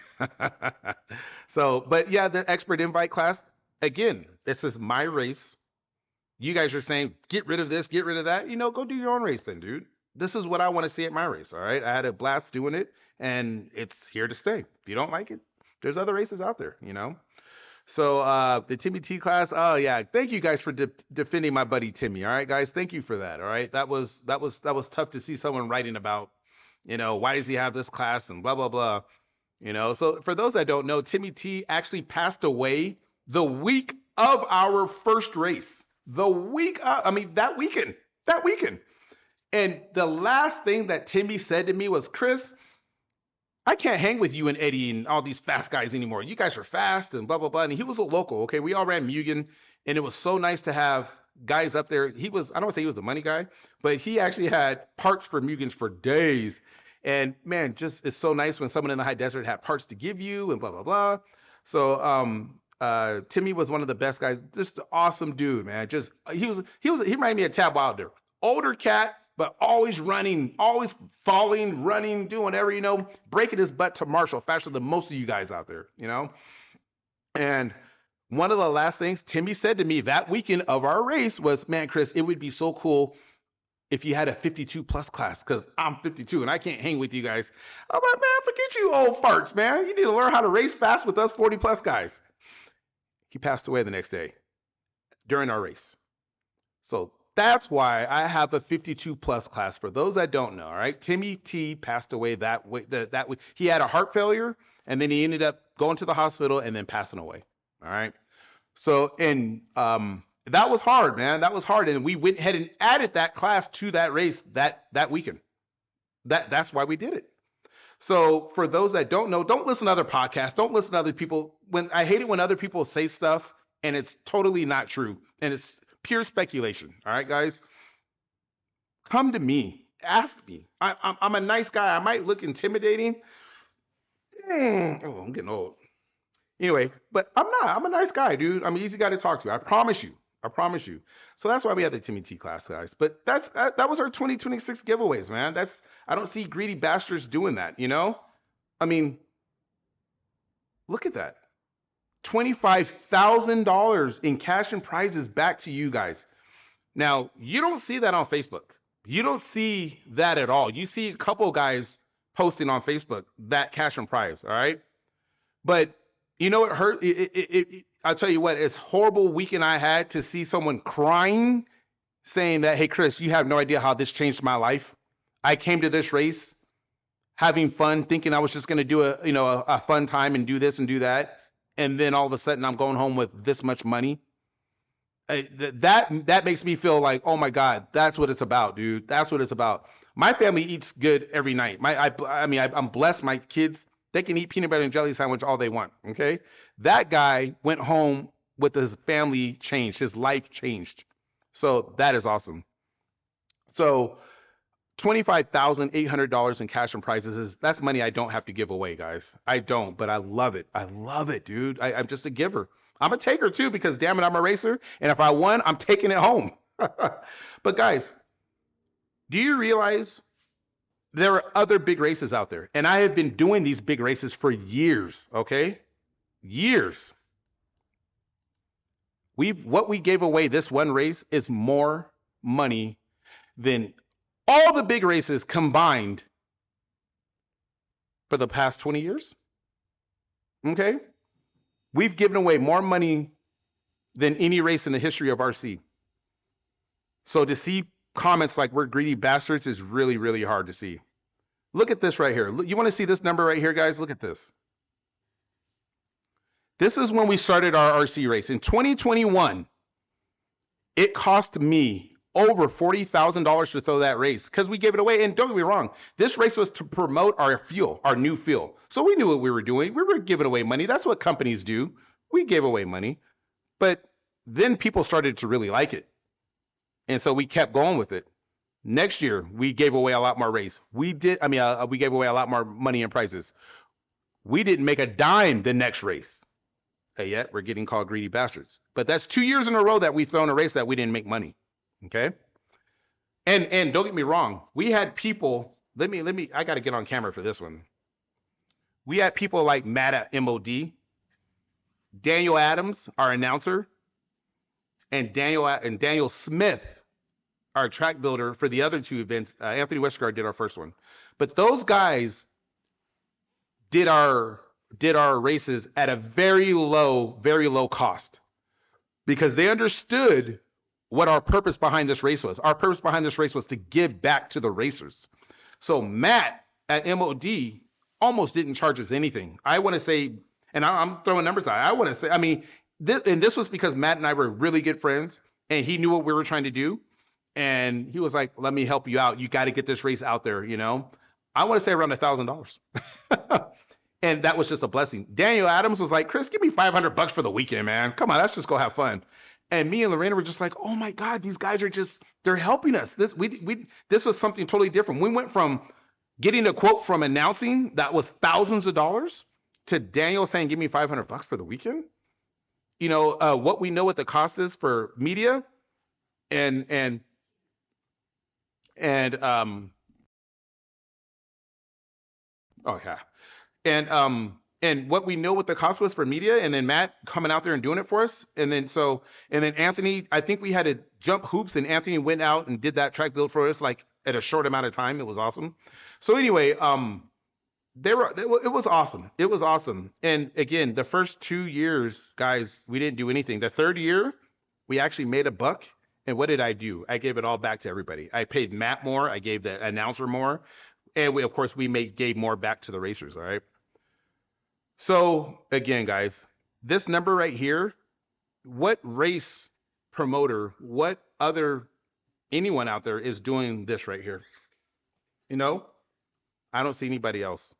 So, but yeah, the expert invite class, again, this is my race. You guys are saying, get rid of this, get rid of that. You know, go do your own race then, dude. This is what I want to see at my race, all right? I had a blast doing it, and it's here to stay. If you don't like it, there's other races out there, you know? So the Timmy T class, oh yeah, thank you guys for defending my buddy Timmy. All right, guys, thank you for that. All right, that was tough to see someone writing about, you know, why does he have this class and blah blah blah, you know. So for those that don't know, Timmy T actually passed away the week of our first race. The week, I mean that weekend, and the last thing that Timmy said to me was, Chris, I can't hang with you and Eddie and all these fast guys anymore. You guys are fast and blah, blah, blah. And he was a local, okay? We all ran Mugen, and it was so nice to have guys up there. He was, I don't want to say he was the money guy, but he actually had parts for Mugens for days. And man, just it's so nice when someone in the high desert had parts to give you and blah, blah, blah. So Timmy was one of the best guys. Just an awesome dude, man. Just he reminded me of Tab Wilder. Older cat, but always running, always falling, running, doing whatever, you know, breaking his butt to Marshall faster than most of you guys out there, you know. And one of the last things Timmy said to me that weekend of our race was, man, Chris, it would be so cool if you had a 52 plus class, because I'm 52 and I can't hang with you guys. I'm like, man, forget you old farts, man. You need to learn how to race fast with us 40 plus guys. He passed away the next day during our race. So that's why I have a 52 plus class. For those that don't know, all right, Timmy T passed away that week. He had a heart failure, and then he ended up going to the hospital and then passing away. All right. So, and that was hard, man. That was hard, and we went ahead and added that class to that race that weekend. That's why we did it. So for those that don't know, don't listen to other podcasts. Don't listen to other people. I hate it when other people say stuff and it's totally not true, and it's pure speculation. All right, guys, come to me, ask me. I'm a nice guy. I might look intimidating. Oh, I'm getting old. Anyway, but I'm not. I'm a nice guy, dude. I'm an easy guy to talk to. I promise you. I promise you. So that's why we had the Timmy T class, guys. But that was our 2026 giveaways, man. I don't see greedy bastards doing that, you know? I mean, look at that. $25,000 in cash and prizes back to you guys. Now, you don't see that on Facebook. You don't see that at all. You see a couple guys posting on Facebook that cash and prize, all right? But you know, it hurt. I'll tell you what, it's horrible weekend I had to see someone crying, saying that, hey, Chris, you have no idea how this changed my life. I came to this race having fun, thinking I was just going to do a fun time and do this and do that. and then all of a sudden I'm going home with this much money. That makes me feel like, oh my God, that's what it's about, dude. That's what it's about. My family eats good every night. I'm blessed. My kids, they can eat peanut butter and jelly sandwich all they want. Okay, that guy went home with his family changed, his life changed. So that is awesome. So $25,800 in cash and prizes that's money I don't have to give away, guys. I don't, but I love it. I love it, dude. I'm just a giver. I'm a taker too, because damn it, I'm a racer. And if I won, I'm taking it home. But guys, do you realize there are other big races out there? And I have been doing these big races for years, okay? Years. What we gave away this one race is more money than all the big races combined for the past 20 years. Okay? We've given away more money than any race in the history of RC. So to see comments like we're greedy bastards is really, really hard to see. Look at this right here. You want to see this number right here, guys? Look at this. This is when we started our RC race. In 2021, it cost me over $40,000 to throw that race because we gave it away. And don't get me wrong, this race was to promote our fuel, our new fuel. So we knew what we were doing. We were giving away money. That's what companies do. We gave away money. But then people started to really like it. And so we kept going with it. Next year, we gave away a lot more race. We gave away a lot more money and prizes. We didn't make a dime the next race. Yet we're getting called greedy bastards. But that's 2 years in a row that we've thrown a race that we didn't make money. Okay? And don't get me wrong, we had people, I gotta get on camera for this one. We had people like Matt at MOD, Daniel Adams, our announcer, and Daniel Smith, our track builder for the other two events. Anthony Westergaard did our first one. But those guys did our races at a very low cost because they understood what our purpose behind this race was. Our purpose behind this race was to give back to the racers. So Matt at MOD almost didn't charge us anything. I want to say, and I'm throwing numbers out. I want to say, this was because Matt and I were really good friends and he knew what we were trying to do. And he was like, let me help you out. You got to get this race out there, you know? I want to say around $1,000. And that was just a blessing. Daniel Adams was like, Chris, give me $500 for the weekend, man. Come on, let's just go have fun. And me and Lorena were just like, oh my God, these guys are they're helping us. This was something totally different. We went from getting a quote from announcing that was thousands of dollars to Daniel saying, give me $500 for the weekend. You know, what we know what the cost is for media and oh yeah. And what we know what the cost was for media, and then Matt coming out there and doing it for us. And then Anthony, I think we had to jump hoops, and Anthony went out and did that track build for us like at a short amount of time. It was awesome. So anyway, it was awesome. It was awesome. And again, the first 2 years, guys, we didn't do anything. The third year, we actually made a buck. And what did I do? I gave it all back to everybody. I paid Matt more. I gave the announcer more. And we, of course, gave more back to the racers, all right? So, again, guys, this number right here, what race promoter, what other, anyone out there is doing this right here? You know, I don't see anybody else.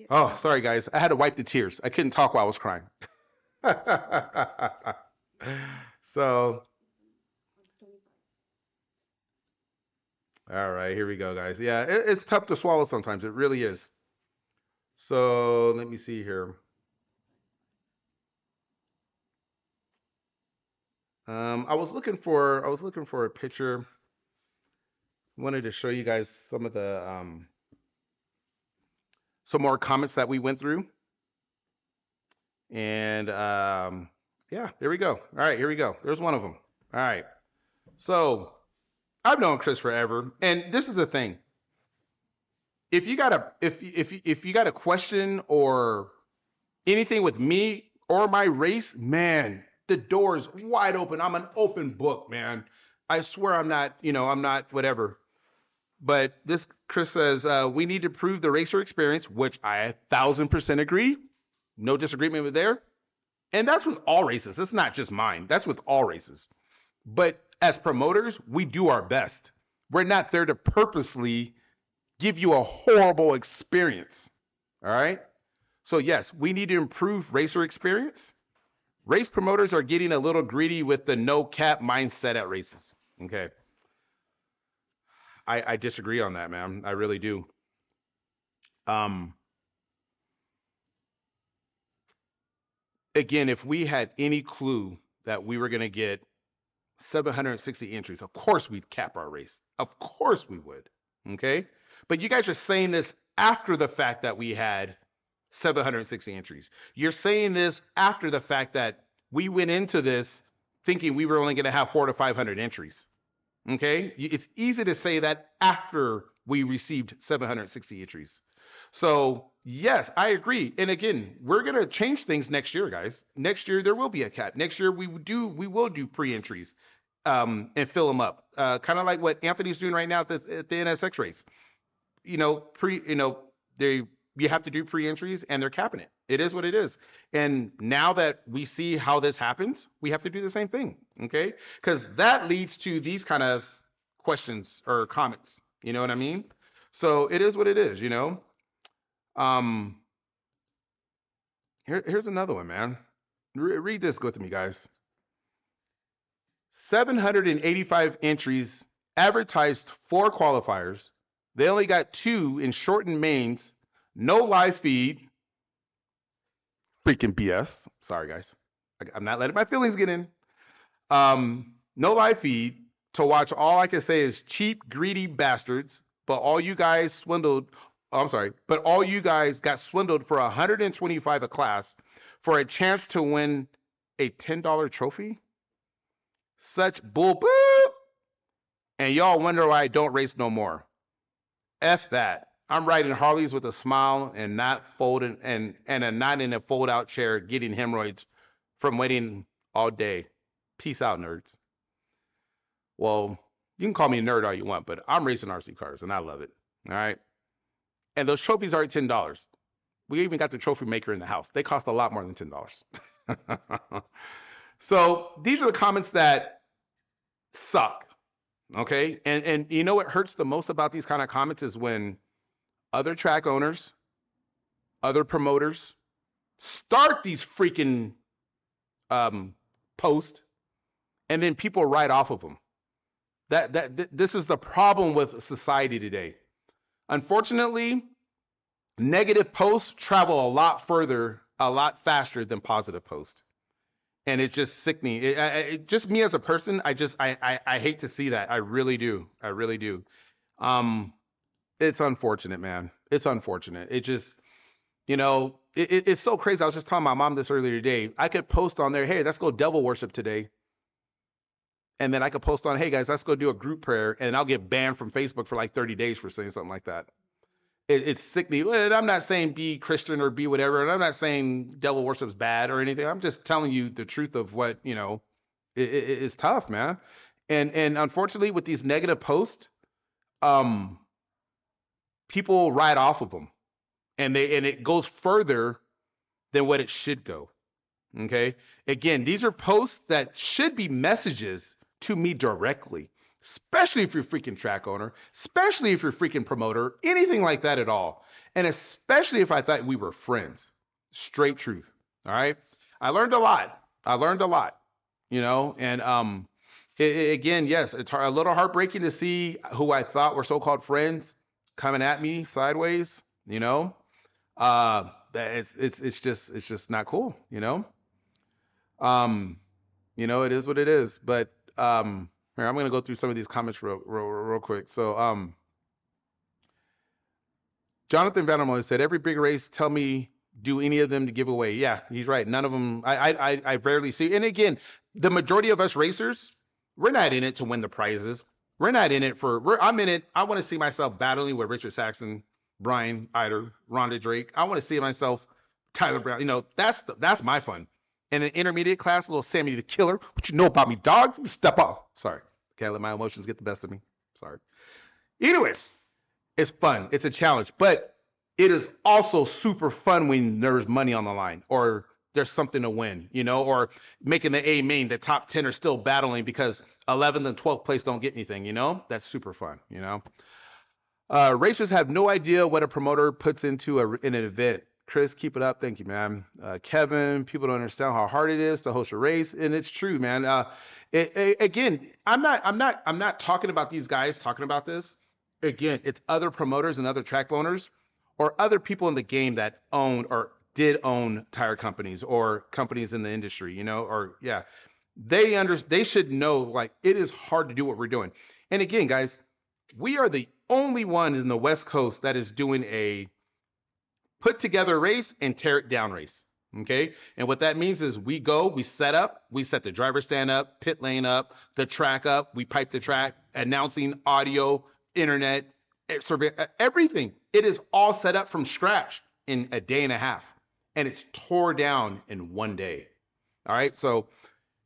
Oh, sorry, guys. I had to wipe the tears. I couldn't talk while I was crying. So, all right, here we go, guys. Yeah, it's tough to swallow sometimes. It really is. So let me see here. I was looking for a picture. Wanted to show you guys some of the some more comments that we went through. And yeah, there we go. All right, here we go. There's one of them. All right. So I've known Chris forever, and this is the thing. If you got a if you got a question or anything with me or my race, man, the door is wide open. I'm an open book, man. I swear I'm not, I'm not whatever. But this Chris says we need to prove the racer experience, which I 1,000% agree. No disagreement with there. And that's with all races. It's not just mine. That's with all races. But as promoters, we do our best. We're not there to purposely give you a horrible experience. All right. So yes, we need to improve racer experience. Race promoters are getting a little greedy with the no cap mindset at races. Okay. I disagree on that, man. I really do. Again, if we had any clue that we were going to get 760 entries, of course we'd cap our race. Of course we would. Okay. But you guys are saying this after the fact that we had 760 entries. You're saying this after the fact that we went into this thinking we were only going to have 400 to 500 entries. Okay. It's easy to say that after we received 760 entries. So yes, I agree. And again, we're going to change things next year, guys. Next year, there will be a cap. Next year, we will do pre-entries and fill them up. Kind of like what Anthony's doing right now at the NSX race. You have to do pre-entries and they're capping it. It is what it is. And now that we see how this happens, we have to do the same thing. Okay. Because that leads to these kind of questions or comments. You know what I mean? So it is what it is, Here's another one, man. Read this with me, guys. 785 entries advertised 4 qualifiers. They only got 2 in shortened mains. No live feed. Freaking BS. Sorry, guys. I'm not letting my feelings get in. No live feed. To watch, all I can say is cheap, greedy bastards. But all you guys swindled. Oh, I'm sorry. But all you guys got swindled for $125 a class for a chance to win a $10 trophy. Such bull boop. And y'all wonder why I don't race no more. F that. I'm riding Harleys with a smile and not folding and not in a fold out chair getting hemorrhoids from waiting all day. Peace out, nerds. Well, you can call me a nerd all you want, but I'm racing RC cars and I love it. All right. And those trophies are at $10. We even got the trophy maker in the house. They cost a lot more than $10. So these are the comments that suck. Okay. And you know what hurts the most about these kind of comments is when other track owners, other promoters start these freaking posts and then people write off of them. This is the problem with society today. Unfortunately, negative posts travel a lot further, a lot faster than positive posts. And it's just sickening. Just me as a person, I hate to see that. I really do. I really do. It's unfortunate, man. It's unfortunate. It just, it's so crazy. I was just telling my mom this earlier today. I could post on there, hey, let's go devil worship today. And then I could post on, hey guys, let's go do a group prayer, and I'll get banned from Facebook for like 30 days for saying something like that. It's sickening. And I'm not saying be Christian or be whatever, and I'm not saying devil worship's bad or anything. I'm just telling you the truth of what, it's tough, man. And unfortunately with these negative posts, people write off of them, and it goes further than what it should go. Okay. Again, these are posts that should be messages to me directly, especially if you're a freaking track owner, especially if you're a freaking promoter, anything like that at all. And especially if I thought we were friends. Straight truth. All right. I learned a lot. And again, yes, it's a little heartbreaking to see who I thought were so-called friends coming at me sideways, it's just not cool, it is what it is. But here, I'm going to go through some of these comments real quick. So Jonathan Vandermoy said, every big race, tell me, do any of them to give away? Yeah, he's right. None of them. I rarely see. And again, the majority of us racers, we're not in it to win the prizes. We're not in it for. I'm in it. I want to see myself battling with Richard Saxon, Brian Ider, Rhonda Drake. I want to see myself, Tyler Brown. That's my fun. In an intermediate class, little Sammy the Killer. What you know about me, dog? Step off. Sorry, can't let my emotions get the best of me. Sorry. Anyways, it's fun. It's a challenge, but it is also super fun when there's money on the line or there's something to win, or making the A main, the top 10 are still battling because 11th and 12th place don't get anything, that's super fun, Racers have no idea what a promoter puts into in an event. Chris, keep it up. Thank you, man. Kevin, people don't understand how hard it is to host a race. And it's true, man. Again, I'm not talking about these guys talking about this. Again, it's other promoters and other track owners or other people in the game that own or did own tire companies or companies in the industry, they should know, like, it is hard to do what we're doing. And again, guys, we are the only one in the West Coast that is doing a put together race and tear it down race. Okay. And what that means is we set the driver stand up, pit lane up, the track up, we pipe the track, announcing audio, internet, survey, everything. It is all set up from scratch in a day and a half. And it's tore down in one day. All right. So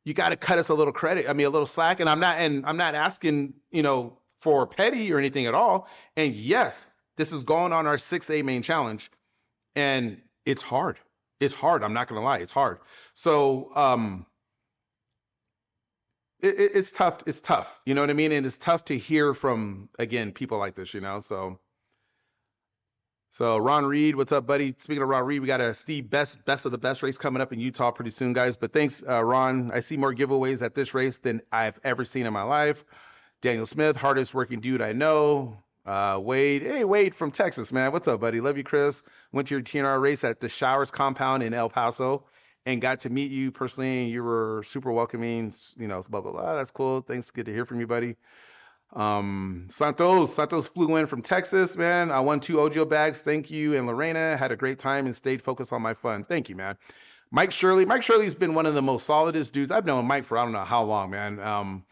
you got to cut us a little credit. I mean, a little slack. And I'm not asking, for petty or anything at all. And yes, this is going on our 6A main challenge. And it's hard. It's hard. I'm not going to lie. It's hard. So it's tough. It's tough. You know what I mean? And it's tough to hear from, again, people like this, So Ron Reed, what's up, buddy? Speaking of Ron Reed, we got a Steve best of the best race coming up in Utah pretty soon, guys. But thanks, Ron. I see more giveaways at this race than I've ever seen in my life. Daniel Smith, hardest working dude I know. Wade, hey, Wade from Texas, man. What's up, buddy? Love you, Chris. Went to your TNR race at the Showers compound in El Paso and got to meet you personally. You were super welcoming, blah, blah, blah. That's cool. Thanks. Good to hear from you, buddy. Santos flew in from Texas, man. I won 2 Ojo bags. Thank you. And Lorena had a great time and stayed focused on my fun. Thank you, man. Mike Shirley's been one of the most solidest dudes. I've known Mike for I don't know how long, man.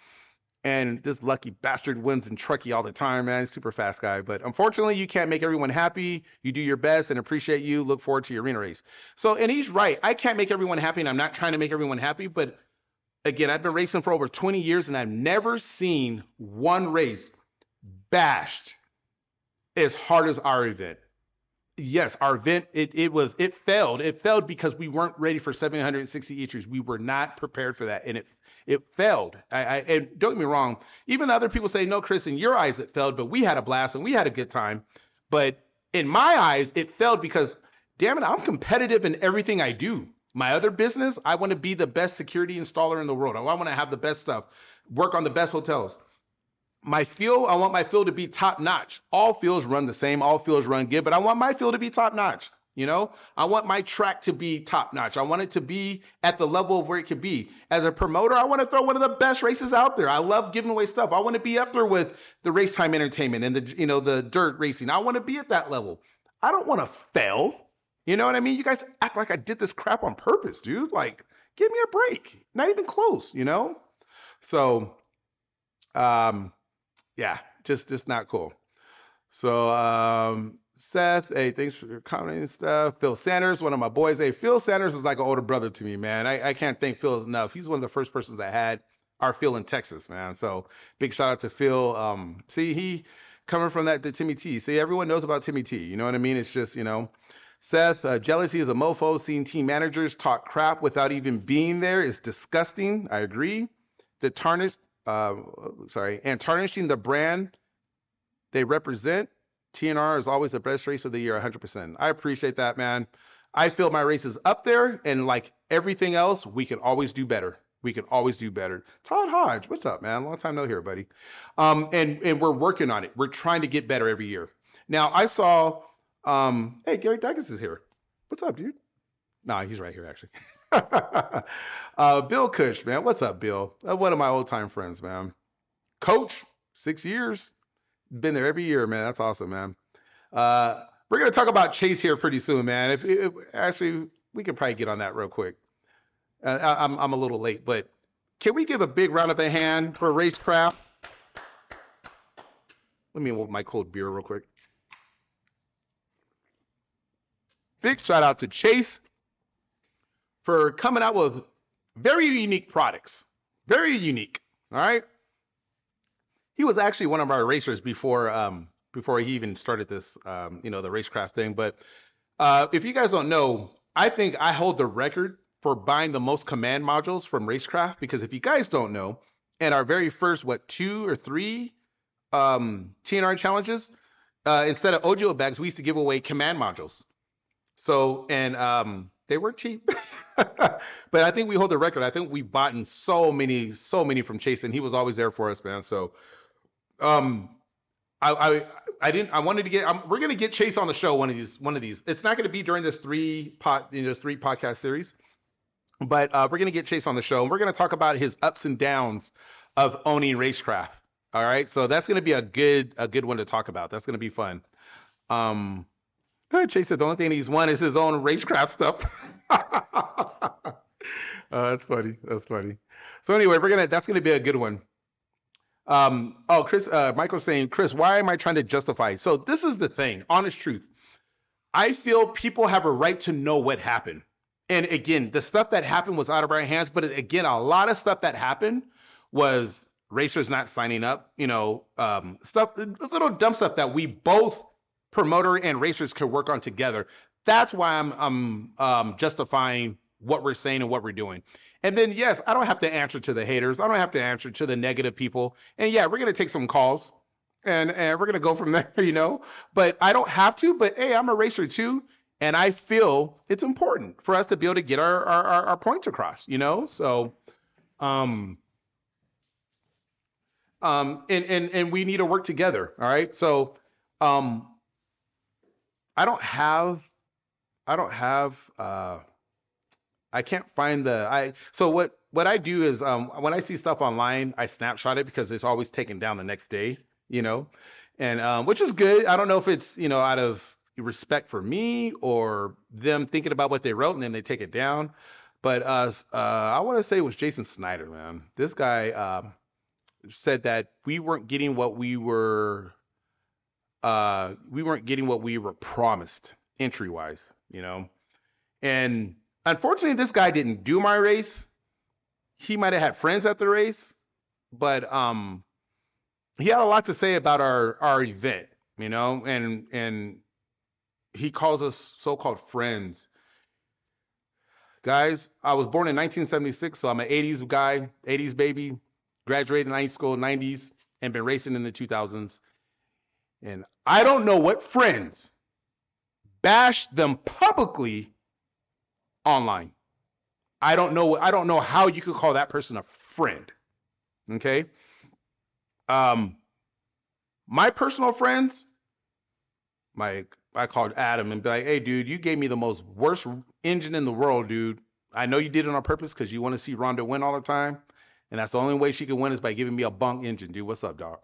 And this lucky bastard wins in Truckee all the time, man. Super fast guy. But unfortunately, you can't make everyone happy. You do your best and appreciate you. Look forward to your arena race. So, and he's right. I can't make everyone happy, and I'm not trying to make everyone happy, but again, I've been racing for over 20 years, and I've never seen one race bashed as hard as our event. Yes, our event, it failed. It failed because we weren't ready for 760 issues. We were not prepared for that, and it failed. And don't get me wrong, even other people say, no, Chris, in your eyes it failed, but we had a blast and we had a good time. But in my eyes, it failed because, damn it, I'm competitive in everything I do. My other business, I want to be the best security installer in the world. I want to have the best stuff, work on the best hotels. My field, I want my field to be top notch. All fields run the same, all fields run good, but I want my field to be top notch. I want my track to be top notch. I want it to be at the level of where it could be. As a promoter, I want to throw one of the best races out there. I love giving away stuff. I want to be up there with the race time entertainment and the dirt racing. I want to be at that level. I don't want to fail. You know what I mean? You guys act like I did this crap on purpose, dude. Like, give me a break. Not even close, So, yeah, just not cool. So, Seth, hey, thanks for commenting and stuff. Phil Sanders, one of my boys. Hey, Phil Sanders was like an older brother to me, man. I can't thank Phil enough. He's one of the first persons I had our Phil in Texas, man. So big shout out to Phil. See, he coming from the Timmy T. See, everyone knows about Timmy T. You know what I mean? It's just, Seth, jealousy is a mofo. Seeing team managers talk crap without even being there is disgusting. I agree. And tarnishing the brand they represent. TNR is always the best race of the year, 100%. I appreciate that, man. I feel my race is up there, and like everything else, we can always do better. We can always do better. Todd Hodge, what's up, man? Long time no here, buddy. And we're working on it. We're trying to get better every year. Now, I saw, hey, Gary Douglas is here. What's up, dude? No, he's right here, actually. Bill Cush, man. What's up, Bill? One of my old-time friends, man. Coach, 6 years. Been there every year, man. That's awesome, man. We're going to talk about Chase here pretty soon, man. If actually, we can probably get on that real quick. I'm a little late, but can we give a big round of a hand for Racecraft? Let me open my cold beer real quick. Big shout out to Chase for coming out with very unique products. Very unique. All right. He was actually one of our racers before he even started this the racecraft thing. But if you guys don't know, I think I hold the record for buying the most command modules from racecraft, because if you guys don't know, in our very first 2 or 3 TNR challenges, instead of OGO bags, we used to give away command modules. So, and they were cheap. But I think we hold the record. I think we bought in so many from Chase, and he was always there for us, man. So um I wanted to get we're gonna get Chase on the show one of these. It's not gonna be during this three podcast series, but we're gonna get Chase on the show, and we're gonna talk about his ups and downs of owning racecraft. All right, so that's gonna be a good one to talk about. That's gonna be fun. Chase said the only thing he's won is his own racecraft stuff. That's funny. That's funny. So anyway, that's gonna be a good one. Chris, Michael's saying, Chris, why am I trying to justify? So this is the thing, honest truth. I feel people have a right to know what happened. And again, the stuff that happened was out of our hands. But again, a lot of stuff that happened was racers not signing up, stuff, little dumb stuff that we both, promoter and racers, could work on together. That's why I'm justifying what we're saying and what we're doing. And then, yes, I don't have to answer to the haters. I don't have to answer to the negative people. And yeah, we're going to take some calls and we're going to go from there, but I don't have to. But hey, I'm a racer too. And I feel it's important for us to be able to get our points across, So, and we need to work together. All right. So, I can't find so what I do is, when I see stuff online, I snapshot it because it's always taken down the next day, and which is good. I don't know if it's, out of respect for me or them thinking about what they wrote and then they take it down. But I want to say it was Jason Snyder, man. This guy said that we weren't getting what we were promised entry wise, and unfortunately, this guy didn't do my race. He might have had friends at the race, but he had a lot to say about our event, and he calls us so-called friends. Guys, I was born in 1976, so I'm an 80s guy, 80s baby, graduated in high school in 90s, and been racing in the 2000s. And I don't know what friends bashed them publicly online. I don't know how you could call that person a friend. Okay. My personal friends, I called Adam and be like, hey dude, you gave me the worst engine in the world, dude. I know you did it on purpose because you want to see Rhonda win all the time. And that's the only way she can win is by giving me a bunk engine, dude. What's up, dog?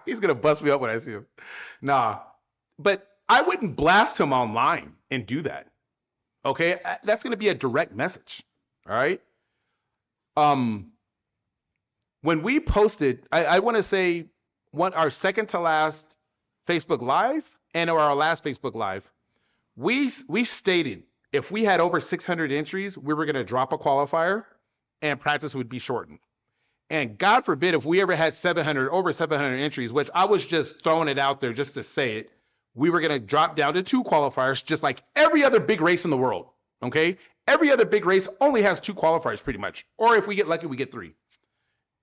He's gonna bust me up when I see him. Nah. But I wouldn't blast him online and do that. Okay, that's going to be a direct message. All right. When we posted, I want to say our second to last Facebook Live and our last Facebook Live, we stated if we had over 600 entries, we were going to drop a qualifier and practice would be shortened. And God forbid if we ever had over 700 entries, which I was just throwing it out there just to say it, we were going to drop down to 2 qualifiers, just like every other big race in the world. Okay. Every other big race only has 2 qualifiers pretty much. Or if we get lucky, we get 3.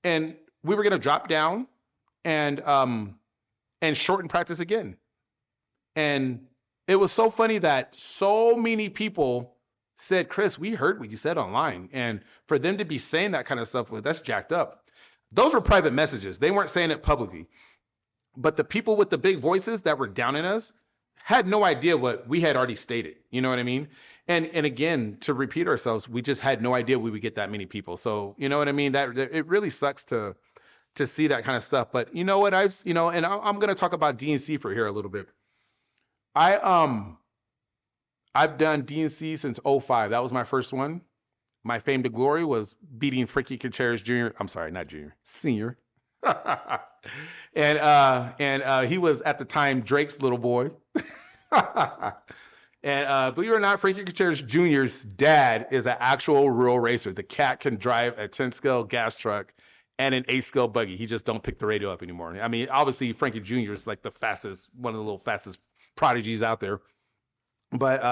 And we were going to drop down and shorten practice again. And it was so funny that so many people said, Chris, we heard what you said online. And for them to be saying that kind of stuff, that's jacked up. Those were private messages. They weren't saying it publicly. But the people with the big voices that were downing us had no idea what we had already stated. You know what I mean? And again, to repeat ourselves, we just had no idea we would get that many people. So, you know what I mean? That it really sucks to see that kind of stuff. But you know what? I'm going to talk about DNC for here a little bit. I've done DNC since 05. That was my first one. My fame to glory was beating Frankie Contreras Jr. I'm sorry, not junior, senior. And he was at the time Drake's little boy. And believe it or not, Frankie Gutierrez Jr.'s dad is an actual real racer. The cat can drive a 10-scale gas truck and an 8-scale buggy. He just don't pick the radio up anymore. I mean, obviously Frankie Jr. is like the fastest, one of the little fastest prodigies out there. But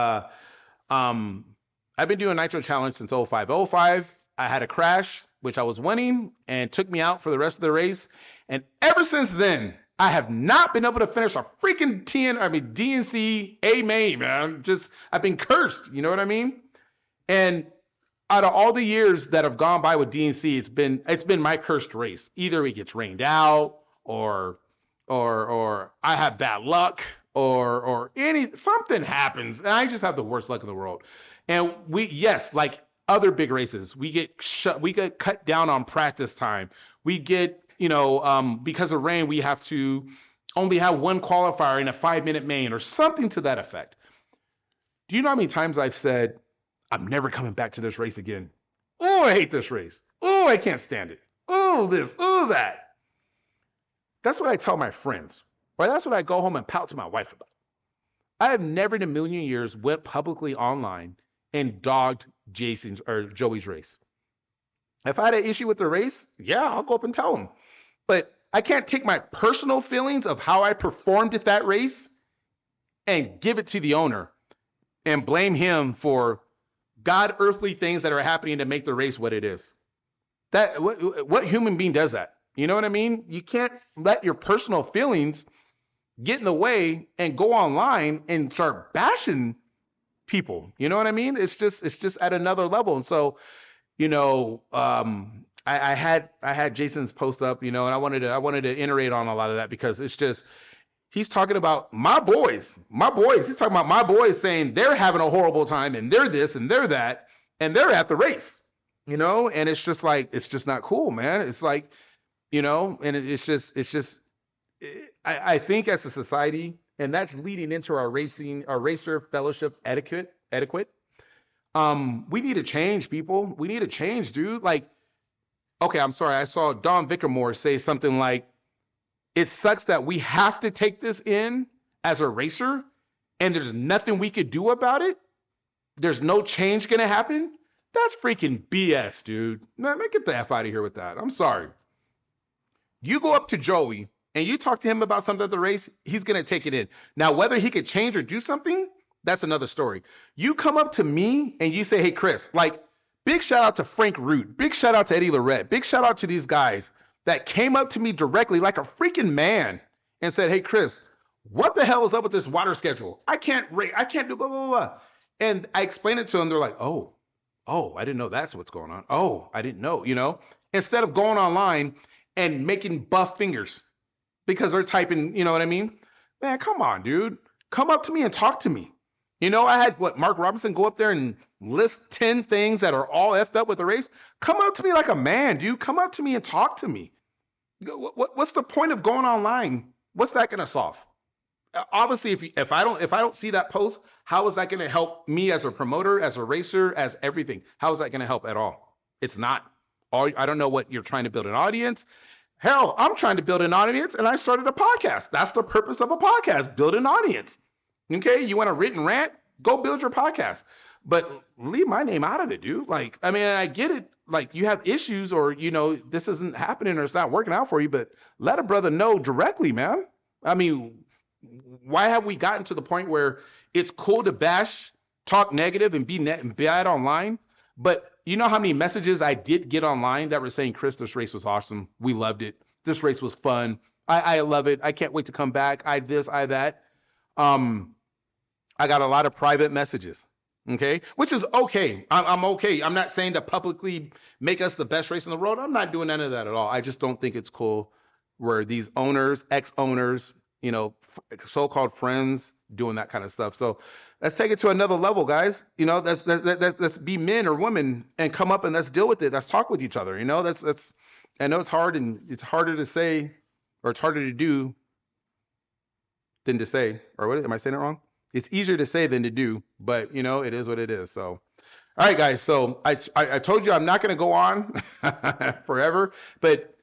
I've been doing Nitro Challenge since '05. '05, I had a crash, which I was winning, and took me out for the rest of the race. And ever since then, I have not been able to finish a freaking DNC A main, man. Just, I've been cursed. You know what I mean? And out of all the years that have gone by with DNC, it's been my cursed race. Either it gets rained out, or I have bad luck, or something happens, and I just have the worst luck in the world. And yes, like other big races, we get cut down on practice time. We get, because of rain, we have to only have one qualifier in a 5-minute main or something to that effect. Do you know how many times I've said, I'm never coming back to this race again? Oh, I hate this race. Oh, I can't stand it. Oh, this, oh, that. That's what I tell my friends, or that's what I go home and pout to my wife about. I have never in a million years went publicly online and dogged Jason's or Joey's race. If I had an issue with the race, yeah, I'll go up and tell him. But I can't take my personal feelings of how I performed at that race and give it to the owner and blame him for God earthly things that are happening to make the race what it is. What human being does that? You know what I mean? You can't let your personal feelings get in the way and go online and start bashing people. You know what I mean? It's just at another level. And so, I had Jason's post up, and I wanted to iterate on a lot of that, because it's just, he's talking about my boys. He's talking about my boys, saying they're having a horrible time and they're this and they're that and they're at the race, and it's just like, it's just not cool, man. It's like, and it's just, I think as a society, and that's leading into our racer fellowship etiquette. We need to change, people. We need to change, dude. Like, okay, I'm sorry. I saw Don Vickermore say something like, it sucks that we have to take this in as a racer and there's nothing we could do about it. There's no change going to happen. That's freaking BS, dude. Man, get the F out of here with that. I'm sorry. You go up to Joey and you talk to him about something at the race, he's going to take it in. Now, whether he could change or do something, that's another story. You come up to me and you say, hey, Chris, like, big shout out to Frank Root. Big shout out to Eddie Lorette. Big shout out to these guys that came up to me directly like a freaking man and said, hey, Chris, what the hell is up with this water schedule? I can't do blah, blah, blah. And I explained it to them. They're like, oh, I didn't know that's what's going on. Oh, I didn't know, instead of going online and making buff fingers because they're typing, you know what I mean? Man, come on, dude. Come up to me and talk to me. I had Mark Robinson go up there and list 10 things that are all effed up with the race. Come up to me like a man, dude. Come up to me and talk to me. What's the point of going online? What's that going to solve? Obviously, if I don't see that post, how is that going to help me as a promoter, as a racer, as everything? How is that going to help at all? It's not. I don't know what you're trying to build an audience. Hell, I'm trying to build an audience, and I started a podcast. That's the purpose of a podcast: build an audience. Okay, you want a written rant? Go build your podcast. But leave my name out of it, dude. Like, I mean, I get it. Like, you have issues, or, this isn't happening or it's not working out for you, but let a brother know directly, man. I mean, why have we gotten to the point where it's cool to bash, talk negative, and be bad online? But you know how many messages I did get online that were saying, Chris, this race was awesome. We loved it. This race was fun. I love it. I can't wait to come back. I this, I that. I got a lot of private messages, okay, which is okay. I'm okay. I'm not saying to publicly make us the best race in the world. I'm not doing none of that at all. I just don't think it's cool where these owners, ex-owners, so-called friends doing that kind of stuff. So let's take it to another level, guys. Let's be men or women and come up and let's deal with it. Let's talk with each other. That's I know it's hard, and it's harder to say, or it's harder to do than to say. Or what am I saying it wrong? It's easier to say than to do, but it is what it is. So, all right, guys. So I told you I'm not going to go on forever, but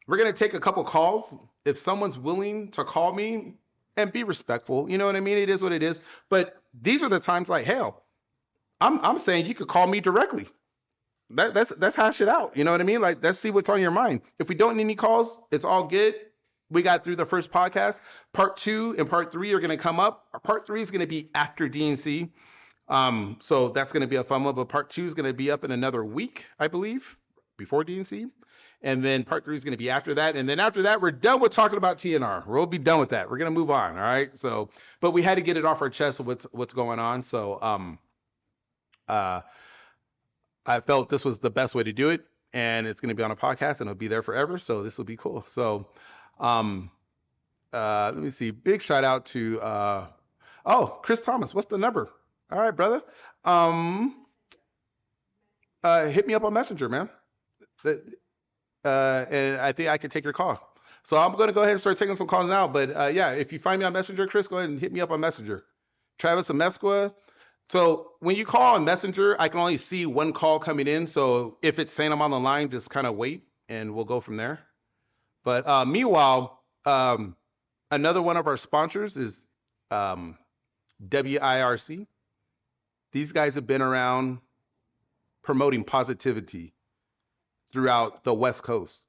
We're gonna take a couple calls. If someone's willing to call me and be respectful, you know what I mean? It is what it is. But these are the times like hell. I'm saying you could call me directly. That's hash it out. You know what I mean? Like let's see what's on your mind. If we don't need any calls, it's all good. We got through the first podcast. Part two and part three are gonna come up. Part three is gonna be after DNC. So that's gonna be a fun one. But part two is gonna be up in another week, I believe, before DNC. And then part three is going to be after that. And then after that, we're done with talking about TNR. We'll be done with that. We're going to move on. All right. So, but we had to get it off our chest of what's going on. So, uh, I felt this was the best way to do it, and it's going to be on a podcast, and it'll be there forever. So this will be cool. So, um, let me see. Big shout out to oh, Chris Thomas. What's the number? All right, brother. Um, hit me up on Messenger, man. And I think I could take your call. So I'm going to go ahead and start taking some calls now. But yeah, if you find me on Messenger, Chris, go ahead and hit me up on Messenger. Travis Amesqua. So when you call on Messenger, I can only see one call coming in. So if it's saying I'm on the line, just kind of wait and we'll go from there. But meanwhile, another one of our sponsors is WIRC. These guys have been around promoting positivity throughout the West Coast.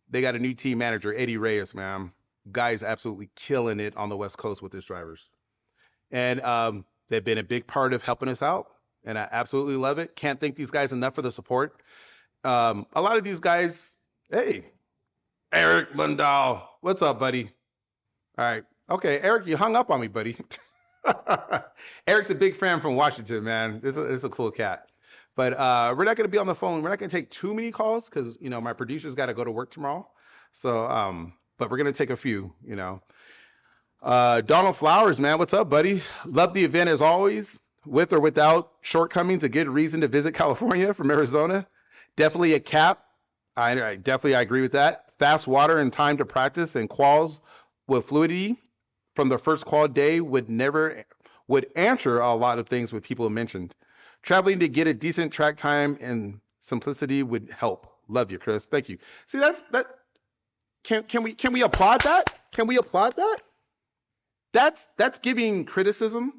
They got a new team manager, Eddie Reyes, man. Guy's absolutely killing it on the West Coast with his drivers. And they've been a big part of helping us out. And I absolutely love it. Can't thank these guys enough for the support. A lot of these guys, hey, Eric Lundahl, what's up, buddy? All right. Okay, Eric, you hung up on me, buddy. Eric's a big fan from Washington, man. This is a cool cat. But we're not going to be on the phone. We're not going to take too many calls because, you know, my producer's got to go to work tomorrow. So, but we're going to take a few, you know. Donald Flowers, man, what's up, buddy? Love the event as always. With or without shortcomings, a good reason to visit California from Arizona. Definitely a cap. I definitely I agree with that. Fast water and time to practice and quals with fluidity from the first qual day would answer a lot of things what people mentioned. Traveling to get a decent track time and simplicity would help. Love you, Chris. Thank you. See, that. Can we applaud that? Can we applaud that? That's giving criticism,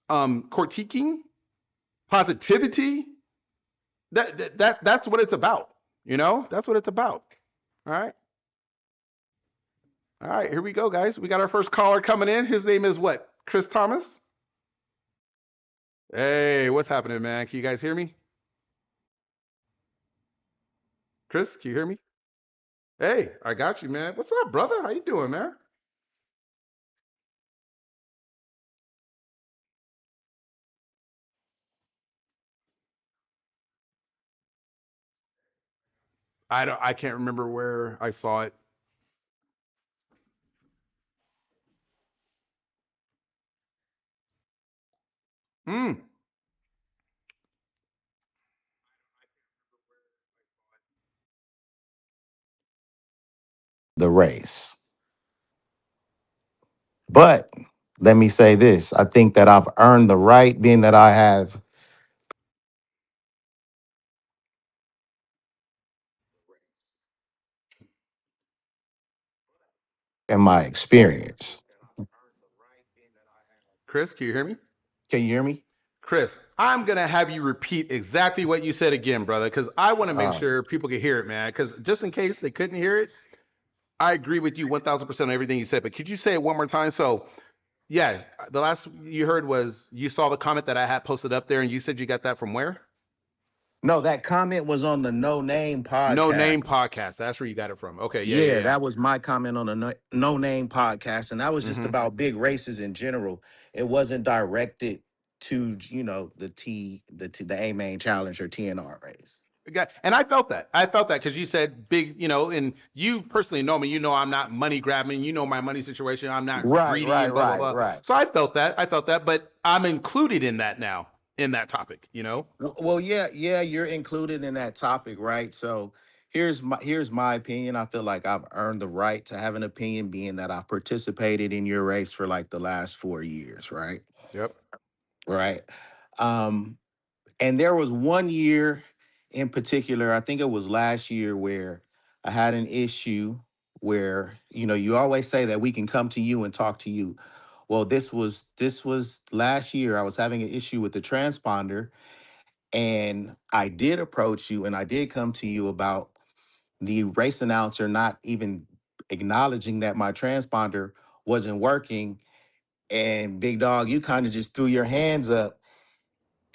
critiquing, positivity. That's what it's about. You know, that's what it's about. All right. All right, here we go, guys. We got our first caller coming in. His name is what? Chris Thomas. Hey, what's happening, man? Can you guys hear me? Chris, can you hear me? Hey, I got you, man. What's up, brother? How you doing, man? I can't remember where I saw it. Hmm. the race. But let me say this, I think that I've earned the right, being that I have in my experience. Chris, can you hear me? Can you hear me? Chris, I'm gonna have you repeat exactly what you said again, brother, because I want to make Uh, sure people can hear it, man. Because just in case they couldn't hear it, I agree with you 1,000% on everything you said. But could you say it one more time? So, yeah, the last you heard was you saw the comment that I had posted up there, and you said you got that from where? no, that comment was on the No Name No Name podcast. podcast. That's where you got it from. Okay, yeah, yeah, Yeah, yeah. that was my comment on the No Name podcast. And that was just Mm-hmm. about big races in general. It wasn't directed to, the A Main Challenge or TNR race. And I felt that. I felt that because you said big, you know, and you personally know me. You know, I'm not money grabbing. You know my money situation. I'm not Right, greedy right, and blah blah right, blah. right. So I felt that. I felt that. But I'm included in that now, in that topic. You know. Well, yeah, yeah, you're included in that topic, right? So here's my opinion. I feel like I've earned the right to have an opinion, being that I've participated in your race for like the last 4 years, right? Yep. Right. Um, and there was one year in particular, I think it was last year, where I had an issue where, you always say that we can come to you and talk to you. Well, this was last year. I was having an issue with the transponder, and I did approach you and I did come to you about the race announcer not even acknowledging that my transponder wasn't working. And big dog, you kind of just threw your hands up,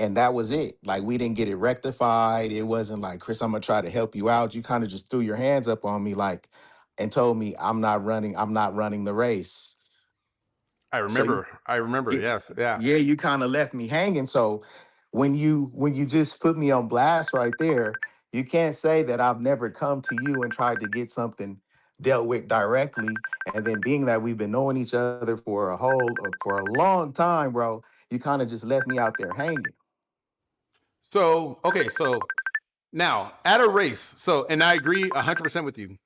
and that was it. Like, we didn't get it rectified. It wasn't like, Chris, I'm gonna try to help you out. You kind of just threw your hands up on me, like, and told me I'm not running the race. I So remember. I remember. yeah, Yes. Yeah. yeah, you kind of left me hanging. So when you just put me on blast right there, you can't say that I've never come to you and tried to get something dealt with directly. And then being that we've been knowing each other for a long time, bro, you kind of just left me out there hanging. So okay. So now at a race. So and I agree 100% with you.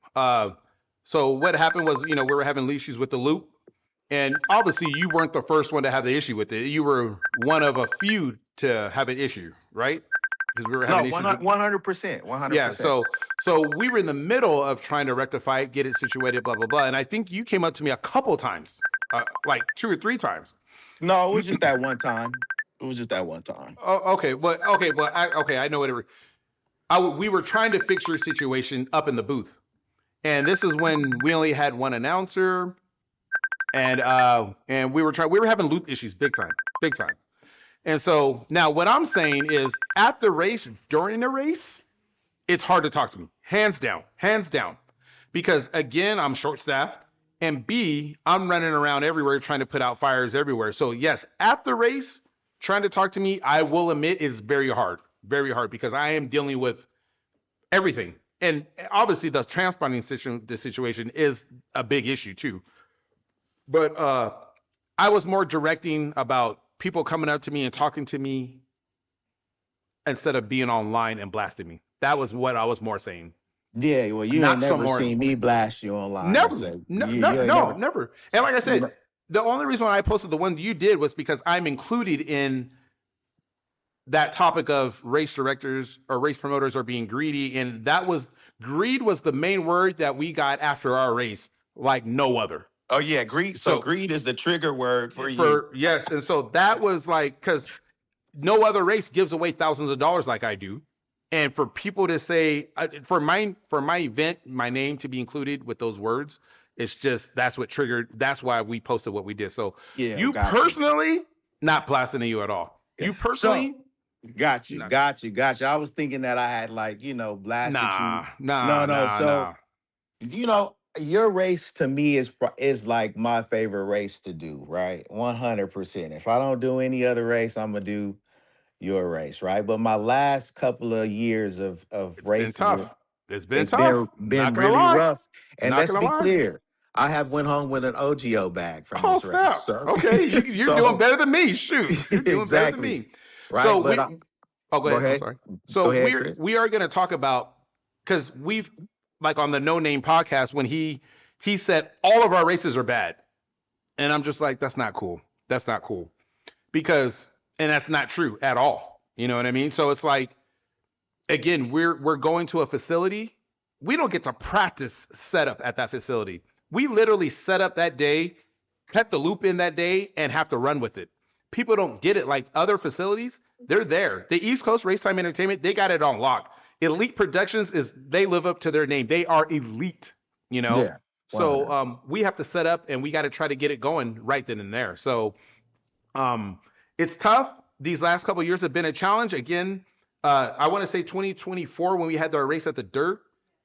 So what happened was, we were having issues with the loop, and obviously you weren't the first one to have the issue with it. You were one of a few to have an issue, right? Because we were No, having issues with. 100%, one hundred Yeah, percent. so we were in the middle of trying to rectify it, get it situated, blah blah blah. And I think you came up to me a couple times, like 2 or 3 times. No, it was just that one time. It was just that one time. Oh, okay, I know what it. We were trying to fix your situation up in the booth, and this is when we only had one announcer, and we were having loop issues big time, big time. And so now what I'm saying is, at the race, during the race, it's hard to talk to me, hands down, because again, I'm short staffed, and B, I'm running around everywhere trying to put out fires everywhere. So yes, at the race, trying to talk to me, I will admit, is very hard, because I am dealing with everything, and obviously the transponding situation is a big issue too. But I was more directing about people coming up to me and talking to me instead of being online and blasting me. That was what I was more saying. Yeah, well, you ain't Not some never more. seen me blast you online and Never. say No, no, you ain't no, never. never. And like I You said, know, the only reason why I posted the one you did was because I'm included in that topic of race directors or race promoters are being greedy. And greed was the main word that we got after our race, like no other. oh yeah, greed. So So greed is the trigger word for you. for yes, and so that was like, because no other race gives away thousands of dollars like I do. And for people to say, for my event, my name to be included with those words, it's just, that's what triggered. That's why we posted what we did. So Yeah, you got you. personally, not blasting you at all. Yeah. You So personally, got you, nah, got you, got you. I was thinking that I had like blasted you. nah, nah, No, no. nah, So nah. your race to me is like my favorite race to do. Right, 100%. If I don't do any other race, I'm gonna do your race, right? But my last couple of years of It's been racing, tough. It's been it's tough. been Not gonna really lie. rough. And Not let's gonna be lie. clear, I have went home with an OGO bag from Oh this race. snap. So, Okay, you're doing so better than me. Shoot, you're doing better than exactly, me. So right? But oh, go go ahead. I'm ahead, sorry. So go ahead, we're Chris. we are going to talk about, because we've, like on the No Name podcast, when he said all of our races are bad, and I'm just like, that's not cool. That's not cool, because, and that's not true at all. You know what I mean? So it's like, again, we're going to a facility. We don't get to practice setup at that facility. We literally set up that day, cut the loop in that day, and have to run with it. People don't get it. Like other facilities, they're there. The East Coast Racetime Entertainment, they got it on lock. Elite Productions is, they live up to their name. They are elite, you know. Yeah, So 100. we have to set up and we got to try to get it going right then and there. So um, it's tough. These last couple of years have been a challenge. Again, I want to say 2024, when we had our race at the Dirt,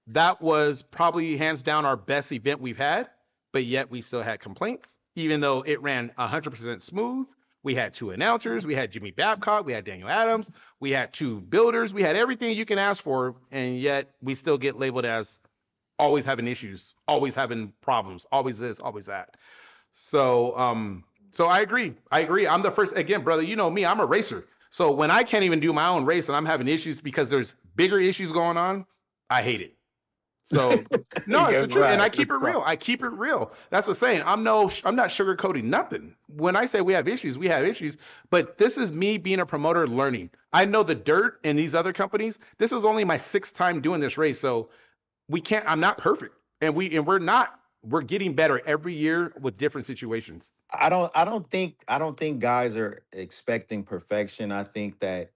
that was probably hands down our best event we've had. But yet we still had complaints, even though it ran 100% smooth. We had two announcers. We had Jimmy Babcock. We had Daniel Adams. We had two builders. We had everything you can ask for, and yet we still get labeled as always having issues, always having problems, always this, always that. So I agree. I agree. I'm the first, again, brother, you know me, I'm a racer. So when I can't even do my own race and I'm having issues because there's bigger issues going on, I hate it. So no, it's Yeah, the truth. And I right. keep it real. I keep it real. That's what I'm saying. I'm not sugarcoating nothing. When I say we have issues, we have issues. But this is me being a promoter learning. I know the Dirt and these other companies. This is only my 6th time doing this race. So we can't. I'm not perfect, and we're not. We're getting better every year with different situations. I don't think guys are expecting perfection. I think that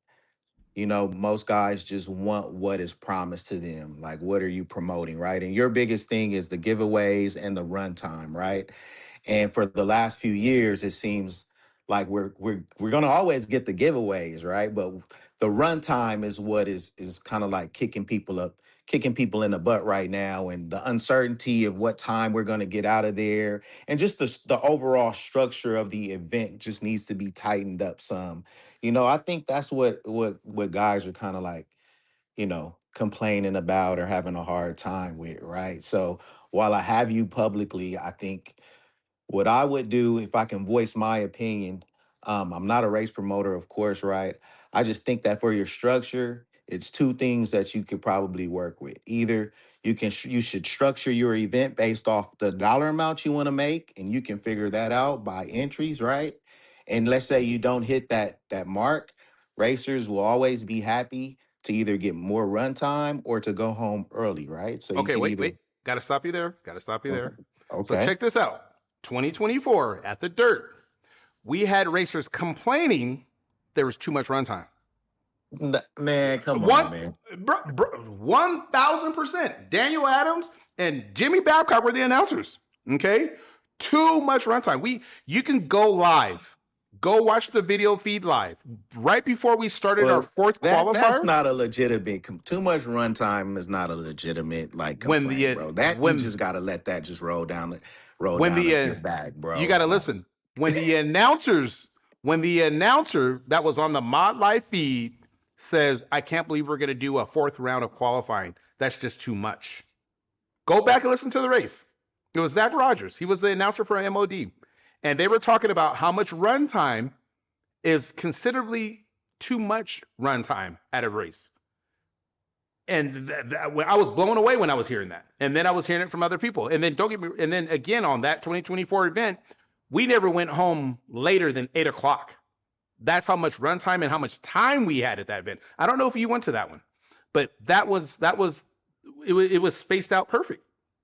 most guys just want what is promised to them. Like, what are you promoting, right? And your biggest thing is the giveaways and the runtime, right? And for the last few years, it seems like we're gonna always get the giveaways, right? But the runtime is what is kind of like kicking people in the butt right now, and the uncertainty of what time we're gonna get out of there, and just the overall structure of the event just needs to be tightened up some. I think that's what guys are kind of like, complaining about or having a hard time with, right? So while I have you publicly, I think what I would do if I can voice my opinion, I'm not a race promoter, of course, right? I just think that for your structure, it's two things that you could probably work with. Either you should structure your event based off the dollar amount you want to make, and you can figure that out by entries, right? And let's say you don't hit that mark, racers will always be happy to either get more run time or to go home early, right? So you Okay, could wait, either wait. Got to stop you there. Got to stop you okay. there. So Okay. check this out. 2024 at the Dirt, we had racers complaining there was too much runtime. Man, come One, on, man. 1,000%. Daniel Adams and Jimmy Babcock were the announcers. Okay, too much runtime. You can go live, go watch the video feed live. Right before we started our Well, fourth that's qualifier, not a legitimate. Too much runtime is not a legitimate like when complaint, the bro. That you when just gotta let that just roll when down the your back, you bro. got to listen, when the announcer that was on the mod live feed says, I can't believe we're going to do a fourth round of qualifying, that's just too much. Go back and listen to the race. It was Zach Rogers. He was the announcer for MOD, and they were talking about how much runtime is considerably too much runtime at a race. And I was blown away when I was hearing that. And then I was hearing it from other people. And then don't get me. And then again on that 2024 event, we never went home later than 8 o'clock. That's how much runtime and how much time we had at that event. I don't know if you went to that one, but it was spaced out perfect.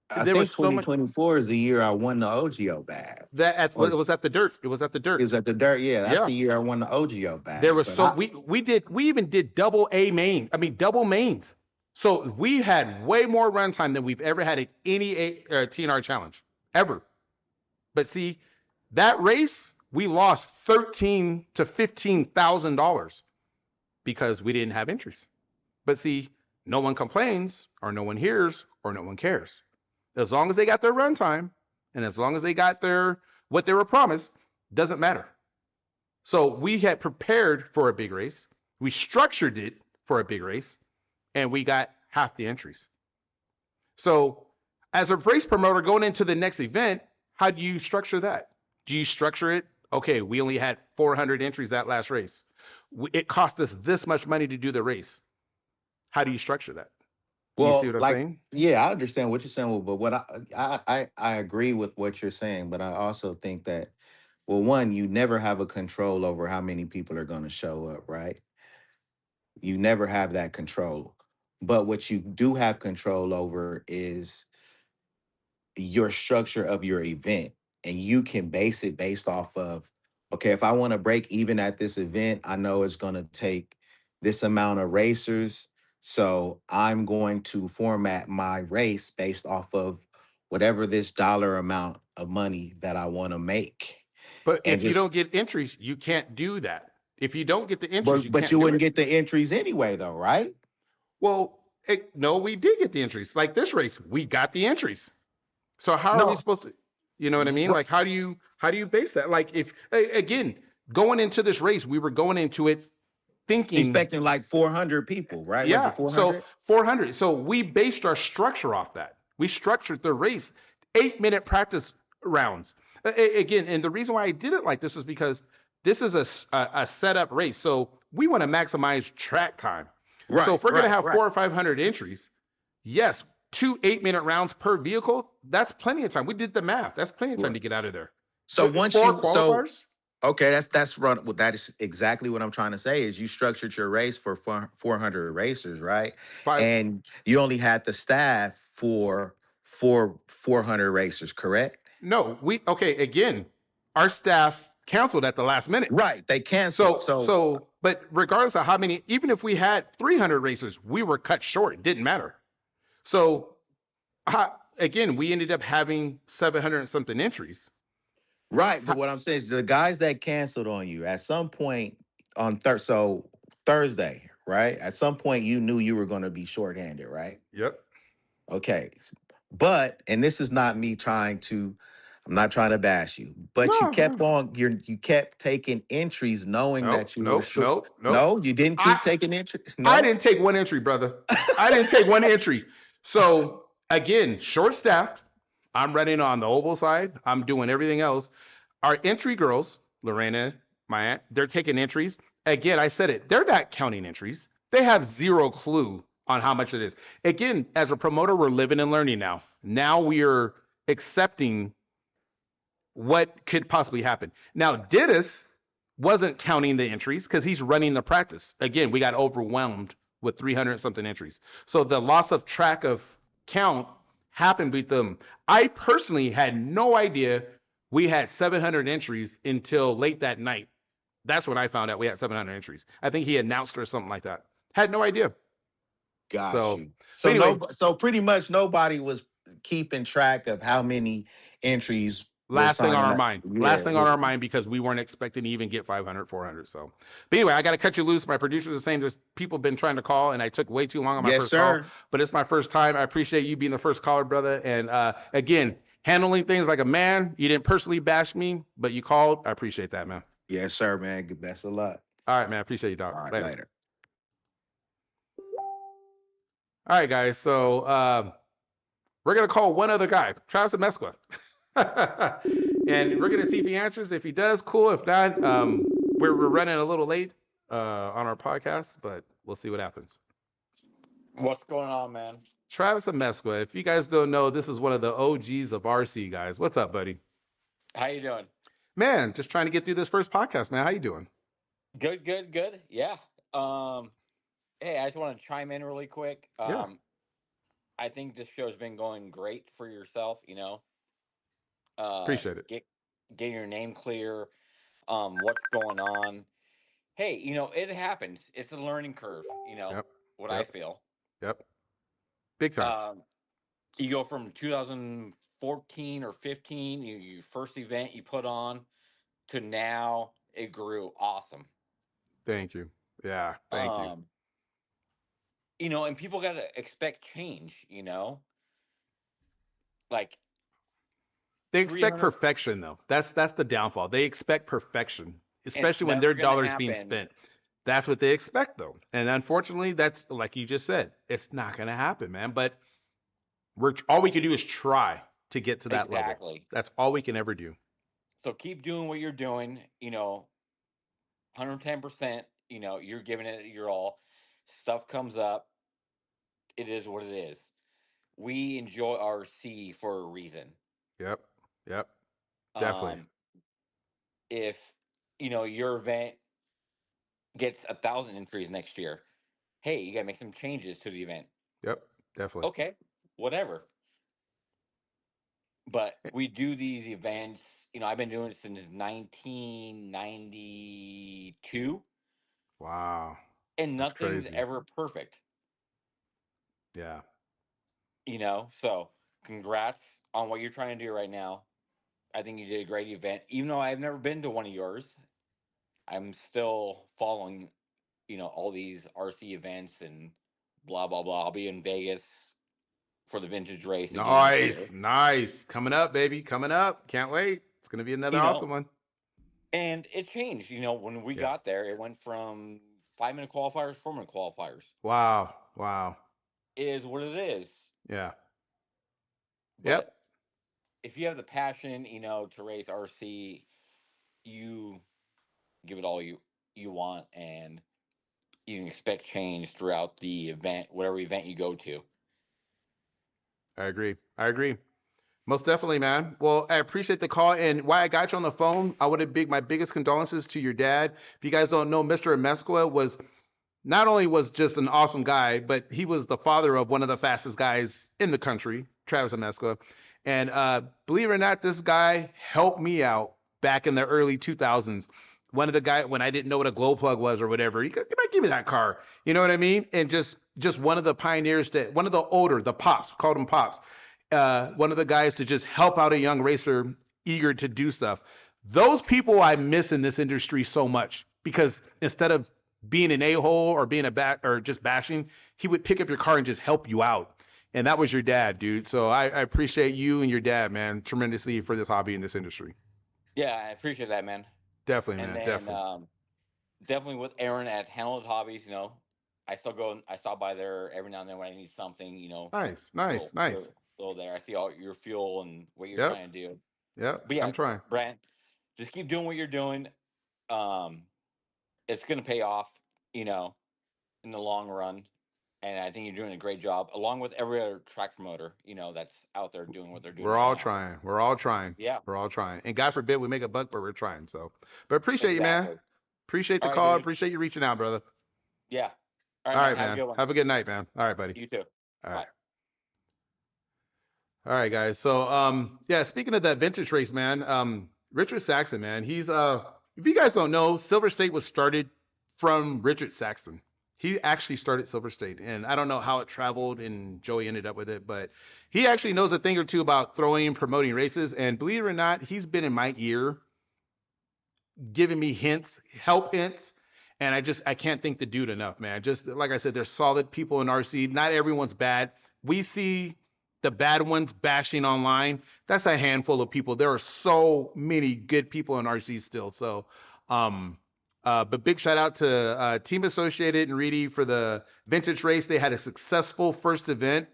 I There think was so much 2024 is the year I won the OGO bag. it Or was at the Dirt. It was at the Dirt. is that the dirt? Yeah, that's Yeah. the year I won the OGO There bag. was But so we even did double A main. I mean double mains. So we had way more runtime than we've ever had at any TNR challenge ever. But see, that race we lost $13,000 to $15,000 because we didn't have entries. But see, no one complains or no one hears or no one cares. As long as they got their runtime and as long as they got their what they were promised, doesn't matter. So we had prepared for a big race. We structured it for a big race, and we got half the entries. So as a race promoter going into the next event, how do you structure that? Do you structure it? Okay, we only had 400 entries that last race. It cost us this much money to do the race. How do you structure that? You see well, what I'm like, saying? yeah, I understand what you're saying, but what I agree with what you're saying, but I also think that, well, one, you never have a control over how many people are going to show up, right? You never have that control. But what you do have control over is your structure of your event. And you can base it based off of, okay, if I want to break even at this event, I know it's going to take this amount of racers. So I'm going to format my race based off of whatever this dollar amount of money that I want to make. But And if you just, don't get entries, you can't do that. If you don't get the entries, you but can't you do wouldn't it. get the entries anyway, though, right? Well, no, we did get the entries. Like this race, we got the entries. So how are we No. supposed to, you know what I mean? Right. Like how do you base that? Like if again, going into this race, we were going into it thinking, Expecting like 400 people, right? Was it yeah, so 400? 400. So we based our structure off that. We structured the race 8-minute practice rounds. Again, and the reason why I did it like this is because this is a setup race. So we want to maximize track time. So Right, if we're going to right, have right. 400 or 500 entries, yes, 2 8-minute rounds per vehicle, that's plenty of time. We did the math. That's plenty of time Right. to get out of there. So once Four you so qualifiers? Okay, that's run. Well, that is exactly what I'm trying to say. Is you structured your race for 400 racers, right? Five. And you only had the staff for 400 racers, correct? No, we okay. Again, our staff canceled at the last minute. Right. They canceled. But regardless of how many, even if we had 300 racers, we were cut short. It didn't matter. So again, we ended up having 700 and something entries. Right, but what I'm saying is the guys that canceled on you at some point on Thursday, right? At some point you knew you were going to be shorthanded, right? Yep. Okay. But and this is not me trying to I'm not trying to bash you, but you No, kept no. on you kept taking entries knowing Nope, that you were nope, short. nope, nope. No, you didn't I keep taking entry. I No. didn't take one entry, brother. I didn't take one entry. So again, short staffed. I'm running on the oval side. I'm doing everything else. Our entry girls, Lorena, my aunt, they're taking entries. Again, I said it. They're not counting entries. They have zero clue on how much it is. Again, as a promoter, we're living and learning now. Now we are accepting what could possibly happen. Now, Didis wasn't counting the entries because he's running the practice. Again, we got overwhelmed with 300 something entries. So the loss of track of count happened with them. I personally had no idea we had 700 entries until late that night. That's when I found out we had 700 entries. I think he announced or something like that. Had no idea. Got So, you. but anyway, So pretty much nobody was keeping track of how many entries were last thing on signing our up. mind. Last Yeah. thing on our mind because we weren't expecting to even get 500, 400. So, but anyway, I got to cut you loose. My producers are saying there's people been trying to call, and I took way too long on my Yes, first call. sir. But it's my first time. I appreciate you being the first caller, brother. And again, handling things like a man. You didn't personally bash me, but you called. I appreciate that, man. Yes, sir, man. Best of luck. All right, man. I appreciate you, All Doc. right, Later. later. All right, guys. So we're gonna call one other guy, Travis Mesqua. And we're gonna see if he answers. If he does, cool. If not, we're running a little late on our podcast, but we'll see what happens. What's going on, man? Travis Mesqua. If you guys don't know, this is one of the OGs of RC guys. What's up, buddy? How you doing? Man, just trying to get through this first podcast, man. How you doing? Good, good, good. Yeah. Um, hey, I just want to chime in really quick. Yeah, I think this show's been going great for yourself, appreciate it. getting your name clear, what's going on. Hey, it happens. It's a learning curve, Yep, what I yep, feel. yep. Big time. Um, you go from 2014 or 15, your first event you put on to now it grew awesome. Thank you. Yeah, thank you. Um, and people got to expect change, like They expect 300. perfection, though. That's the downfall. They expect perfection, And it's especially when their never going to dollar's being happen. spent. That's what they expect, though. And unfortunately, that's like you just said, it's not going to happen, man. But we're all we can do is try to get to that level. Exactly. That's all we can ever do. So keep doing what you're doing, 110%, you're giving it your all. Stuff comes up. It is what it is. We enjoy RC for a reason. Yep. Yep. Definitely. Um, if, your event gets 1,000 entries next year, hey, you got to make some changes to the event. Yep. Definitely. Okay, whatever. But we do these events. I've been doing it since 1992, Wow. and That's nothing's crazy. ever perfect. Yeah. So congrats on what you're trying to do right now. I think you did a great event. Even though I've never been to one of yours, I'm still following, all these RC events and blah blah blah. I'll be in Vegas for the vintage race again this year. Nice. Nice. Coming up, baby. Coming up. Can't wait. It's gonna be another You awesome know, one. and it changed. When we Yeah. got there, it went from 5-minute qualifiers, 4-minute qualifiers. Wow. Wow. It is what it is. Yeah. Yep. But if you have the passion, to race RC, you give it all you want, and you can expect change throughout the event, whatever event you go to. I agree. I agree. Most definitely, man. Well, I appreciate the call, and why I got you on the phone, I want to big my biggest condolences to your dad. If you guys don't know, Mr. Amesqua was not only was just an awesome guy, but he was the father of one of the fastest guys in the country, Travis Amesqua. And believe it or not, this guy helped me out back in the early 2000s. One of the guys, when I didn't know what a glow plug was or whatever, he might give me that car. You know what I mean? And just one of the pioneers that, one of the older, the pops, called him pops, one of the guys to just help out a young racer eager to do stuff. Those people I miss in this industry so much because instead of being an a-hole or being a bat or just bashing, he would pick up your car and just help you out. And that was your dad, dude. So I appreciate you and your dad, man, tremendously for this hobby in this industry. Yeah, I appreciate that, man. Definitely, And man. then Definitely. definitely with Aaron at Handled Hobbies, I still go. I stop by there every now and then when I need something. Nice, nice, nice. Little there. I see all your fuel and what you're Yep, trying to do. yep. But I'm yeah, trying. Brant, just keep doing what you're doing. Um, it's gonna pay off, you know, in the long run. And I think you're doing a great job, along with every other track promoter, that's out there doing what they're doing We're right all now. trying. We're all trying. Yeah, We're all trying. And God forbid we make a buck, but we're trying. So, but appreciate you, man. exactly. Appreciate the All right, call. dude. Appreciate you reaching out, brother. Yeah. All right, All man. right, Have a man. good one. Have a good night, man. All right, buddy. You too. All right. Bye. All right, guys. So, yeah, speaking of that vintage race, man, Richard Saxon, man, he's if you guys don't know, Silver State was started from Richard Saxon. He actually started Silver State, and I don't know how it traveled and Joey ended up with it, but he actually knows a thing or two about throwing and promoting races. And believe it or not, he's been in my ear giving me hints, help hints, and I can't thank the dude enough, man. Just like I said, there's solid people in RC. Not everyone's bad. We see the bad ones bashing online. That's a handful of people. There are so many good people in RC still. So, um, but big shout out to Team Associated and Reedy for the vintage race. They had a successful first event.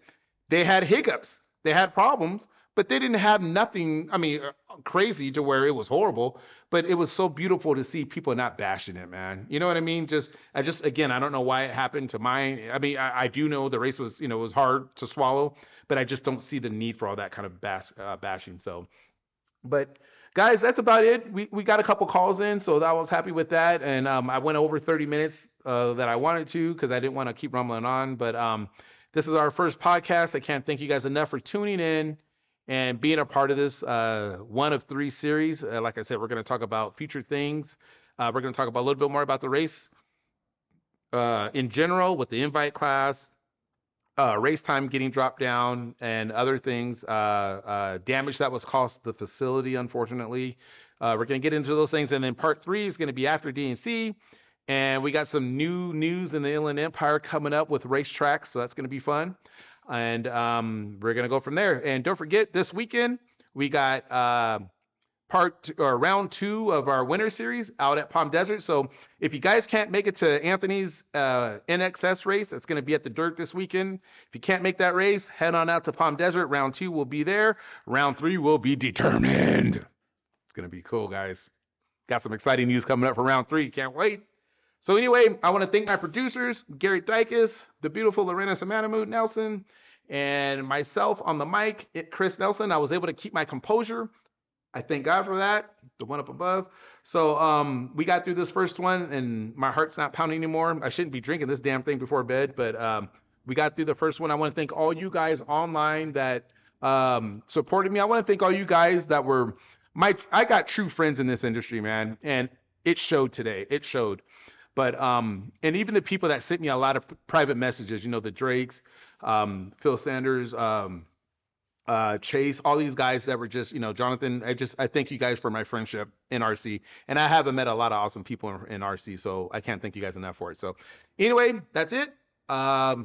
They had hiccups. They had problems, but they didn't have nothing. I mean, crazy to where it was horrible, but it was so beautiful to see people not bashing it, man. You know what I mean? Again, I don't know why it happened to mine. I mean, I do know the race was, was hard to swallow, but I just don't see the need for all that kind of bashing. So, but guys, that's about it. We got a couple calls in, so I was happy with that. And I went over 30 minutes that I wanted to because I didn't want to keep rumbling on. But this is our first podcast. I can't thank you guys enough for tuning in and being a part of this one of three series. Like I said, we're going to talk about future things. We're going to talk about a little bit more about the race in general with the invite class, race time getting dropped down, and other things, damage that was caused to the facility, unfortunately. We're going to get into those things. And then part 3 is going to be after DNC. And we got some new news in the Inland Empire coming up with racetracks, so that's going to be fun. And we're going to go from there. And don't forget, this weekend, we got round 2 of our winter series out at Palm Desert. So if you guys can't make it to Anthony's NXS race, it's going to be at the Dirt this weekend. If you can't make that race, head on out to Palm Desert. Round 2 will be there. Round 3 will be determined. It's going to be cool, guys. Got some exciting news coming up for round 3. Can't wait. So anyway, I want to thank my producers, Gary Dykes, the beautiful Lorena Samanamu Nelson, and myself on the mic, Chris Nelson. I was able to keep my composure. I thank God for that, the one up above. So we got through this first one, and my heart's not pounding anymore. I shouldn't be drinking this damn thing before bed, but we got through the first one. I want to thank all you guys online that supported me. I want to thank all you guys that were I got true friends in this industry, man, and it showed today. It showed. But and even the people that sent me a lot of private messages, the Drakes, Phil Sanders, Chase, all these guys that were just, Jonathan, I thank you guys for my friendship in RC. And I haven't met a lot of awesome people in RC, so I can't thank you guys enough for it. So anyway, that's it.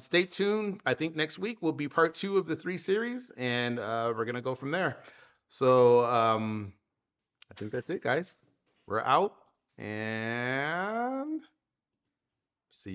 Stay tuned. I think next week will be part 2 of the 3 series, and we're going to go from there. So I think that's it, guys. We're out, and see you.